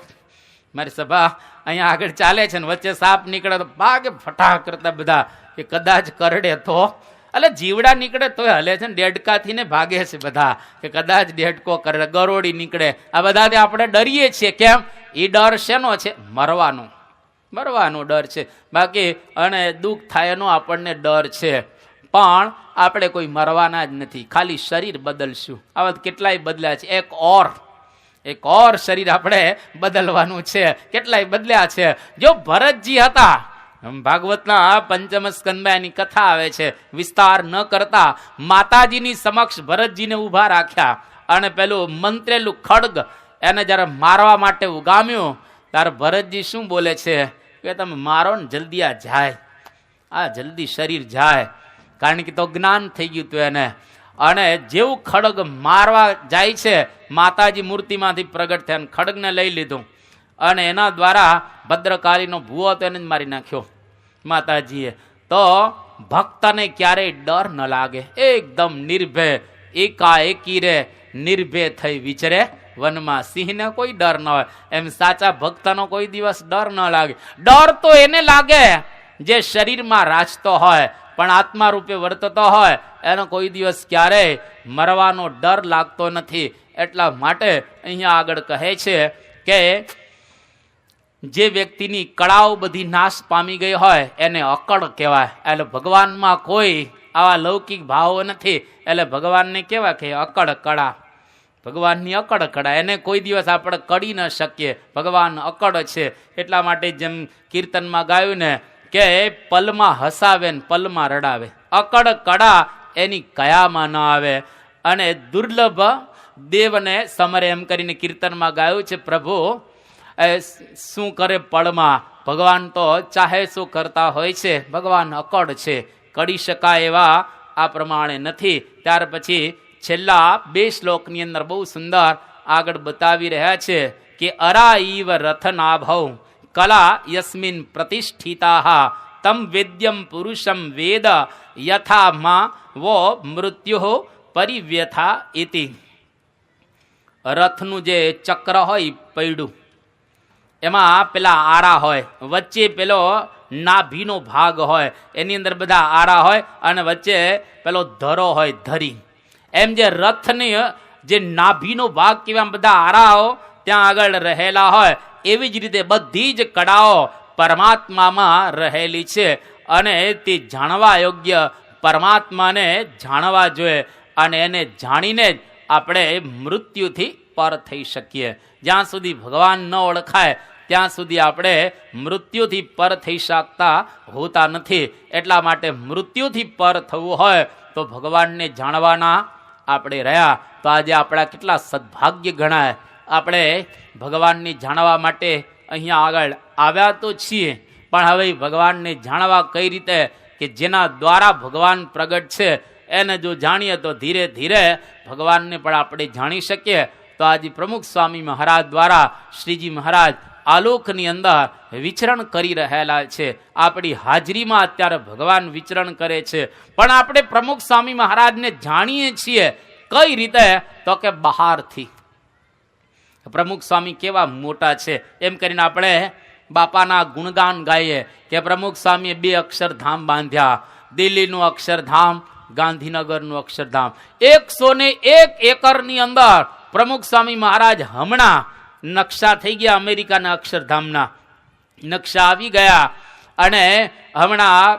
મારી સભા અહીંયા આગળ ચાલે છે ને વચ્ચે સાપ નીકળે તો ભાગે ફટા કરતા બધા કે કદાચ કરડે તો. એટલે જીવડા નીકળે તો હલે છે ને, ડેડકાથી ને ભાગે છે બધા કે કદાચ ડેડકો કરે, ગરોડી નીકળે. આ બધાથી આપણે ડરીએ છીએ. કેમ? એ ડર શેનો છે? મરવાનો ડર છે. બાકી અને દુઃખ થાય એનો આપણને ડર છે, પણ આપણે કોઈ મરવાના જ નથી. ખાલી શરીર બદલશું. આવા કેટલાય બદલ્યા છે. એક ઓર શરીર આપણે બદલવાનું છે. કેટલાય બદલ્યા છે. જો ભરતજી હતા, ભાગવતના પંચમ સ્કંદમાં એની કથા આવે છે, વિસ્તાર ન કરતા માતાજીની સમક્ષ ભરતજીને ઊભા રાખ્યા અને પેલું મંત્રેલું ખડગ એને જયારે મારવા માટે ઉગામ્યું, ત્યારે ભરતજી શું બોલે છે કે તમે મારો ને જલ્દી આ જાય, આ જલ્દી શરીર જાય. કારણ કે તો જ્ઞાન થઈ ગયું હતું એને. અને જેવું ખડગ મારવા જાય છે, માતાજી મૂર્તિમાંથી પ્રગટ થયા, ખડગને લઈ લીધું અને એના દ્વારા ભદ્રકાલીનો ભૂવો તો એને જ મારી નાખ્યો માતાજીએ. તો ભક્તને ક્યારેય ડર ન લાગે, એકદમ નિર્ભય, એકાએકી રે, નિર્ભય થઈ વિચરે વનમાં. સિંહને કોઈ ડર ન હોય, એમ સાચા ભક્તનો કોઈ દિવસ ડર ન લાગે. ડર તો એને લાગે જે શરીરમાં રાચતો હોય, પણ આત્મા રૂપે વર્તતો હોય, એનો કોઈ દિવસ ક્યારેય મરવાનો ડર લાગતો નથી. એટલા માટે અહીંયા આગળ કહે છે કે જે વ્યક્તિની કળાઓ બધી નાશ પામી ગઈ હોય એને અકળ કહેવાય. એટલે ભગવાનમાં કોઈ આવા લૌકિક ભાવો નથી. એટલે ભગવાનને કેવા કે અકળ કળા, ભગવાનની અકળ કળા. એને કોઈ દિવસ આપણે કળી ન શકીએ. ભગવાન અકળ છે. એટલા માટે જેમ કીર્તનમાં ગાયું ને કે પલમાં હસાવે ને પલમાં રડાવે, અકળ કળા એની કયામાં ન આવે. અને દુર્લભ દેવને સમરે એમ કરીને કીર્તનમાં ગાયું છે, પ્રભુ શું કરે પળમાં. ભગવાન તો ચાહે શું કરતા હોય છે. ભગવાન અકળ છે, કળી શકાય એવા આ પ્રમાણે નથી. ત્યાર પછી છેલ્લા 2 શ્લોકની અંદર બહુ સુંદર આગળ બતાવી રહ્યા છે કે અરા ઈવ રથનાભૌ કલા યસ્મિન પ્રતિષ્ઠિતા તમ વેદ્યમ પુરુષમ વેદ યથા માં વો મૃત્યુ પરિવ્યથા ઇતિ. રથનું જે ચક્ર હોય પૈડું, એમાં પેલા આરા હોય, વચ્ચે પેલો નાભીનો ભાગ હોય, એની અંદર બધા આરા હોય અને વચ્ચે પેલો ધરો હોય, ધરી. એમ જે રથની જે નાભીનો ભાગ કેવા બધા આરાઓ ત્યાં આગળ રહેલા હોય, એવી જ રીતે બધી જ કળાઓ પરમાત્મામાં રહેલી છે. અને તે જાણવા યોગ્ય પરમાત્માને જાણવા જોઈએ. અને એને જાણીને જ આપણે મૃત્યુથી પર થઈ શકીએ. જ્યાં સુધી ભગવાન ન ઓળખાય ત્યાં સુધી આપણે મૃત્યુથી પર થઈ શકતા હોતા નથી. એટલા માટે મૃત્યુથી પર થવું હોય તો ભગવાનને જાણવાના આપણે રહ્યા. તો આજે આપણા કેટલા સદભાગ્ય ગણાય. આપણે ભગવાનને જાણવા માટે અહીંયા આગળ આવ્યા તો છીએ, પણ હવે ભગવાનને જાણવા કઈ રીતે કે જેના દ્વારા ભગવાન પ્રગટ છે એને જો જાણીએ તો ધીરે ધીરે ભગવાનને પણ આપણે જાણી શકીએ. તો આજે પ્રમુખ સ્વામી મહારાજ દ્વારા શ્રીજી મહારાજ આલોકની અંદર વિચરણ કરી રહેલા છે. આપણી હાજરીમાં અત્યારે ભગવાન વિચરણ કરે છે, પણ આપણે પ્રમુખ સ્વામી મહારાજને જાણીએ છીએ કઈ રીતે તો કે બહારથી. પ્રમુખ સ્વામી કેવા મોટા છે એમ કરીને આપણે બાપાના ગુણગાન ગાઈએ કે પ્રમુખ સ્વામીએ 2 અક્ષરધામ બાંધ્યા, દિલ્હીનું અક્ષરધામ, ગાંધીનગરનું અક્ષરધામ. 101 એકરની અંદર પ્રમુખ સ્વામી મહારાજ હમણાં નકશા થઈ ગયા, અમેરિકાના અક્ષરધામના નકશા આવી ગયા, અને હમણાં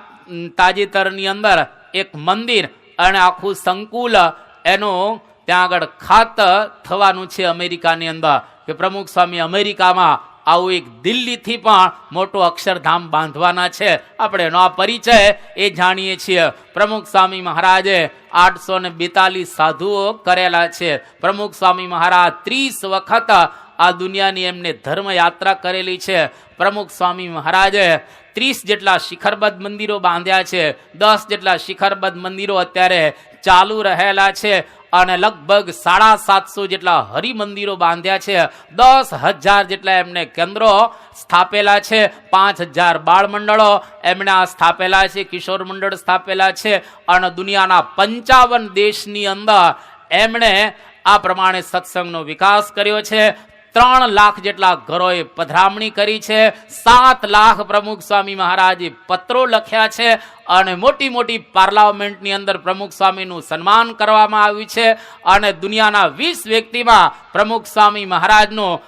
તાજેતરની અંદર એક મંદિર અને આખું સંકુલ એનું ત્યાં આગળ ખાત થવાનું છે અમેરિકાની અંદર, કે પ્રમુખ સ્વામી અમેરિકામાં આવું એક દિલ્હીથી પણ મોટું અક્ષરધામ બાંધવાના છે. આપણે એનો આ પરિચય એ જાણીએ છીએ. પ્રમુખ સ્વામી મહારાજે 842 સાધુઓ કરેલા છે. પ્રમુખ સ્વામી મહારાજ 30 વખત આ દુનિયાની એમને ધર્મ યાત્રા કરેલી છે. પ્રમુખ સ્વામી મહારાજે 30 જેટલા શિખરબદ્ધ મંદિરો બાંધ્યા છે. 10 જેટલા શિખરબદ્ધ મંદિરો અત્યારે ચાલુ રહેલા છે, અને લગભગ 750 જેટલા હરિમંદિરો બાંધ્યા છે. 10,000 જેટલા એમને કેન્દ્રો સ્થાપેલા છે. 5,000 બાળ મંડળો એમણે સ્થાપેલા છે, કિશોર મંડળ સ્થાપેલા છે, અને દુનિયાના 55 દેશની અંદર એમણે આ પ્રમાણે સત્સંગનો વિકાસ કર્યો છે. 3 લાખ જેટલા ઘરોએ પધરામણી કરી છે. 7 લાખ પ્રમુખ સ્વામી મહારાજે પત્રો લખ્યા છે, અને મોટી મોટી પાર્લામેન્ટની અંદર પ્રમુખ સ્વામીનું સન્માન કરવામાં આવ્યું છે. અને દુનિયાના 20 વ્યક્તિમાં પ્રમુખ સ્વામી મહારાજનું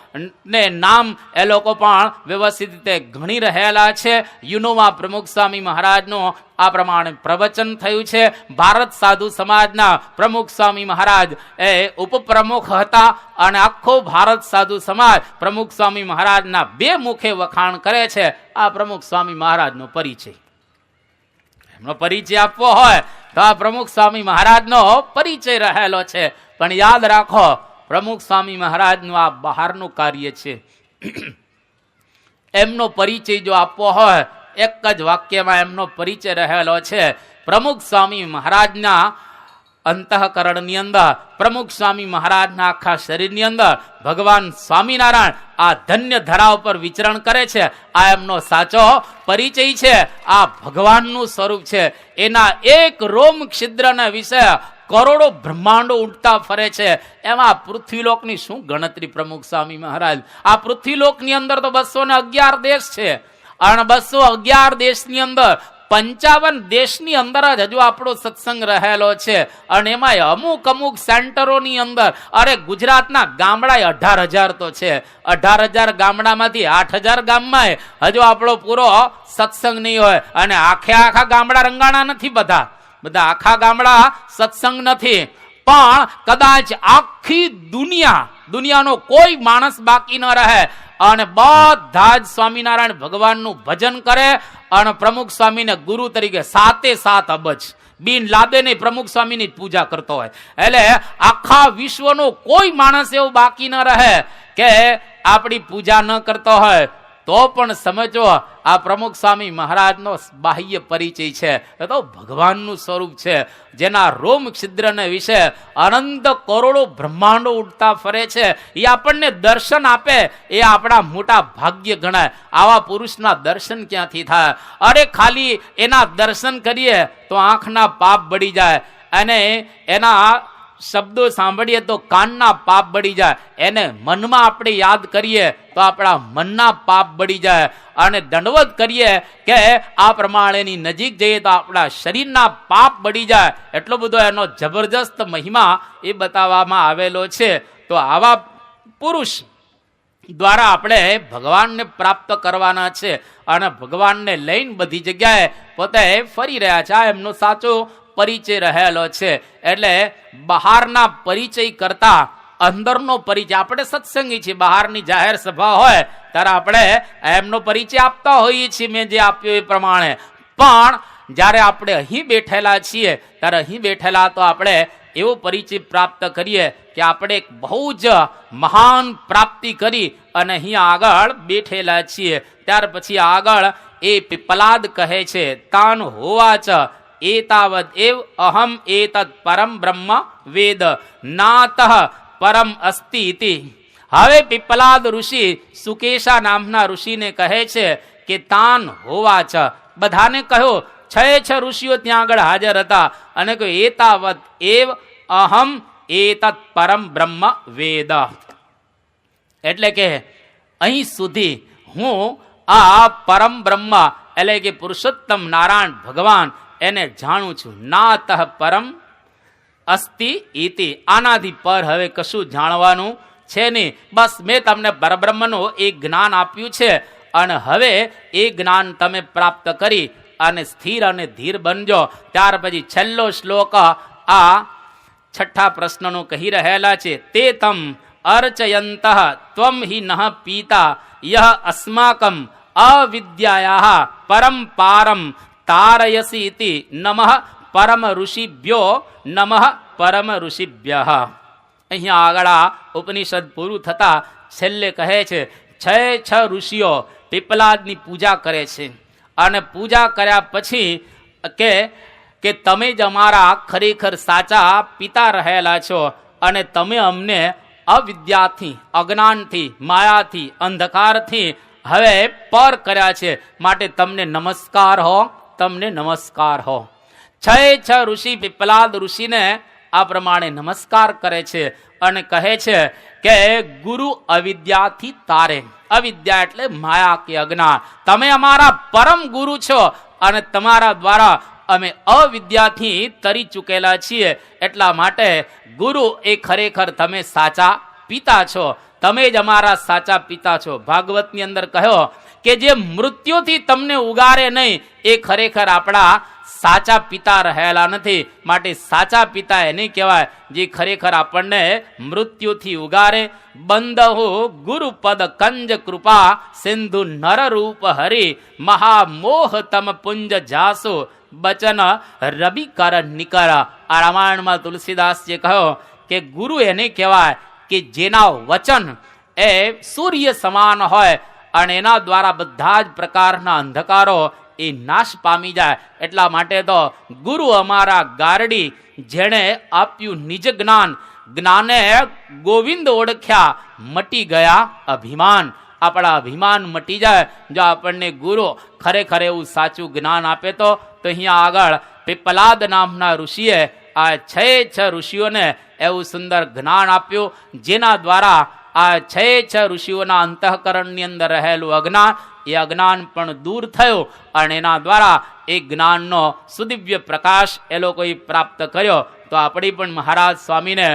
ને નામ એ લોકો પણ વ્યવસ્થિત રીતે ગણી રહેલા છે. યુનોમાં પ્રમુખ સ્વામી મહારાજનું આ પ્રમાણે પ્રવચન થયું છે. ભારત સાધુ સમાજના પ્રમુખ સ્વામી મહારાજ એ ઉપપ્રમુખ હતા, અને આખો ભારત સાધુ સમાજ પ્રમુખ સ્વામી મહારાજના 2 મુખે વખાણ કરે છે. આ પ્રમુખ સ્વામી મહારાજનો પરિચય, એમનો પરિચય આપવો હોય તો આ પ્રમુખ સ્વામી મહારાજનો પરિચય રહેલો છે. પણ યાદ રાખો, પ્રમુખ સ્વામી મહારાજનું આ બહારનું કાર્ય છે. એમનો પરિચય જો આપવો હોય, એક જ વાક્યમાં એમનો પરિચય રહેલો છે. પ્રમુખ સ્વામી મહારાજના અંતઃકરણની અંદર, પ્રમુખ સ્વામી મહારાજના આખા શરીરની અંદર ભગવાન સ્વામિનારાયણ આ ધન્ય ધરા ઉપર વિચરણ કરે છે. આ એમનો સાચો પરિચય છે. આ ભગવાનનું સ્વરૂપ છે. એના એક રોમ છિદ્રના વિશે કરોડો બ્રહ્માંડો ઉડતા ફરે છે. એમાં પૃથ્વીલોકની શું ગણતરી પ્રમુખ સ્વામી મહારાજ. આ પૃથ્વીલોકની અંદર તો 211 દેશ છે, અને 211 દેશની અંદર 55 દેશની અંદર જ હજુ આપણો સત્સંગ રહેલો છે. અને એમાં અમુક સેન્ટરોની અંદર, અરે ગુજરાતના ગામડા 18,000 તો છે. 18,000 ગામડામાંથી 8,000 ગામમાં હજુ આપણો પૂરો સત્સંગ નહીં હોય. અને આખા ગામડા રંગાણા નથી, બધા આખા ગામડા સત્સંગ નથી. પણ કદાચ આખી દુનિયાનો કોઈ માણસ બાકી ન રહે, અને બધા જ સ્વામિનારાયણ ભગવાનનું ભજન કરે, અને પ્રમુખ સ્વામીને ગુરુ તરીકે 7 અબજ બિન લાદેને પ્રમુખ સ્વામીની પૂજા કરતો હોય. એટલે આખા વિશ્વનો કોઈ માણસ એવો બાકી ન રહે કે આપણી પૂજા ન કરતો હોય. તો પણ સમજો, આ પ્રમુખ સ્વામી મહારાજનો બાહ્ય પરિચય છે, એ તો ભગવાનનું સ્વરૂપ છે. જેના રોમ છિદ્રને વિશે અનંત કરોડો બ્રહ્માંડો ઉડતા ફરે છે. એ આપણને દર્શન આપે એ આપણા મોટા ભાગ્ય ગણાય. આવા પુરુષના દર્શન ક્યાંથી થાય? અરે ખાલી એના દર્શન કરીએ તો આંખના પાપ બળી જાય, અને એના શબ્દો સાંભળીએ તો કાનના પાપ બળી જાય. એને મનમાં આપણે યાદ કરીએ તો આપણા મનના પાપ બળી જાય, અને દંડવત કરીએ કે આ પ્રમાણેની નજીક જઈએ તો આપણા શરીરના પાપ બળી જાય. એટલો બધો એનો જબરજસ્ત મહિમા એ બતાવવામાં આવેલો છે. તો આવા પુરુષ દ્વારા આપણે ભગવાનને પ્રાપ્ત કરવાના છે, અને ભગવાનને લઈને બધી જગ્યાએ પોતે ફરી રહ્યા છે. આ એમનો સાચો પરિચય રહેલો છે. એટલે બહારના પરિચય કરતા અંદરનો પરિચય. આપણે સત્સંગી છીએ, બહારની જાહેર સભા હોય ત્યારે આપણે એમનો પરિચય આપતા હોઈએ છીએ, મેં જે આપ્યો એ પ્રમાણે. પણ જ્યારે આપણે અહીં બેઠેલા છીએ ત્યારે અહીં બેઠેલા તો આપણે એવો પરિચય પ્રાપ્ત કરીએ કે આપણે એક બહુ જ મહાન પ્રાપ્તિ કરી અને અહીં આગળ બેઠેલા છીએ. ત્યાર પછી આગળ એ પીપલાદ કહે છે, તાન હોવાચ એતાવદ એવ અહમ એતદ પરમ બ્રહ્મ વેદ નાતઃ પરમ અસ્તિ ઇતિ. હવે પીપલાદ ઋષિ સુકેશા નામના ઋષિને કહે છે કે તાન હોવાચ, બધાને કહ્યો, 6 ઋષિઓ ત્યાં આગળ હાજર હતા અને કહ્યું એતાવત એવ અહમ એતદ પરમ બ્રહ્મ વેદ. એટલે કે અહીં સુધી હું આ પરમ બ્રહ્મ એટલે કે પુરુષોત્તમ નારાયણ ભગવાન એને જાણું છું. નાતઃ પરમ અસ્તિ ઇતિ, આનાથી પર હવે કશું જાણવાનું છે નહીં. બસ મેં તમને પરબ્રહ્મનું એક જ્ઞાન આપ્યું છે અને હવે એ જ્ઞાન તમે પ્રાપ્ત કરી અને સ્થિર અને ધીર બનજો. ત્યાર પછી છેલ્લો શ્લોક આ 6થા પ્રશ્નનો કહી રહેલા છે, તે તમ અર્ચયંત ત્વમ હિ નઃ પીતા યહ અસ્માકમ અવિદ્યાયાઃ પરમ પારમ તારયસી ઇતિ નમઃ પરમ ઋષિભ્યો નમઃ પરમ ઋષિભ્યઃ. અહીંયા આગળ આ ઉપનિષદ પૂરું થતા છેલ્લે કહે છે 6 ઋષિઓ પીપલાદની પૂજા કરે છે અને પૂજા કર્યા પછી કે તમે જ અમારા ખરેખર સાચા પિતા રહેલા છો અને તમે અમને અવિદ્યાથી, અજ્ઞાનથી, માયાથી, અંધકારથી હવે પર કર્યા છે, માટે તમને નમસ્કાર હો, તમને નમસ્કાર હો. 6 ઋષિ પીપલાદ ઋષિને આ પ્રમાણે નમસ્કાર કરે છે અને કહે છે કે ગુરુ અવિદ્યાથી તારે. અવિદ્યા એટલે માયા કે અજ્ઞાન. તમે અમારા પરમ ગુરુ છો અને તમારા દ્વારા અમે અવિદ્યાથી તરી ચૂકેલા છીએ. એટલા માટે ગુરુ એ ખરેખર તમે સાચા પિતા છો, તમે જ અમારા સાચા પિતા છો. ભાગવતની અંદર કહ્યો કે જે મૃત્યુથી તમને ઉગારે નહીં એ ખરેખર આપણા સાચા પિતા રહેલા નથી. માટે સાચા પિતા એને કહેવાય જે ખરેખર આપણને મૃત્યુથી ઉગારે. બંદહો ગુરુપદ કંજ કૃપા સિંધુ નર રૂપ હરિ મહામોહ તમ પુંજ જાસો બચન રવિ કર નિકર. આ રામાયણમાં તુલસીદાસજીએ કહ્યો કે ગુરુ એને કહેવાય કે જેના વચન એ સૂર્ય સમાન હોય અને એના દ્વારા બધા જ પ્રકારના અંધકારો એ નાશ પામી જાય. એટલા માટે તો ગુરુ અમારા ગારડી, જેણે આપ્યું નિજ જ્ઞાન, જ્ઞાને ગોવિંદ ઓળખ્યા, મટી ગયા અભિમાન. આપણા અભિમાન મટી જાય જો આપણને ગુરુ ખરેખર એવું સાચું જ્ઞાન આપે તો. અહીંયા આગળ પીપલાદ નામના ઋષિએ આ 6 ઋષિઓને એવું સુંદર જ્ઞાન આપ્યું, જેના દ્વારા આ 6 ઋષિઓના અંતઃકરણની અંદર રહેલું અજ્ઞાન, એ અજ્ઞાન પણ દૂર થયું અને એના દ્વારા એ જ્ઞાનનો સુદિવ્ય પ્રકાશ એ લોકોએ પ્રાપ્ત કર્યો. તો આપણે પણ મહારાજ સ્વામીને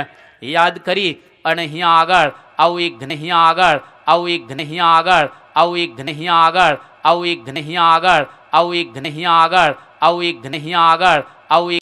યાદ કરી અને અહીંયા આગળ આવું એક અહીંયા આગળ આવું એક અહીંયા આગળ આવું એક અહીંયા આગળ આવું એક અહીંયા આગળ આવું એક અહીંયા આગળ આવું એક અહીંયા આગળ આવું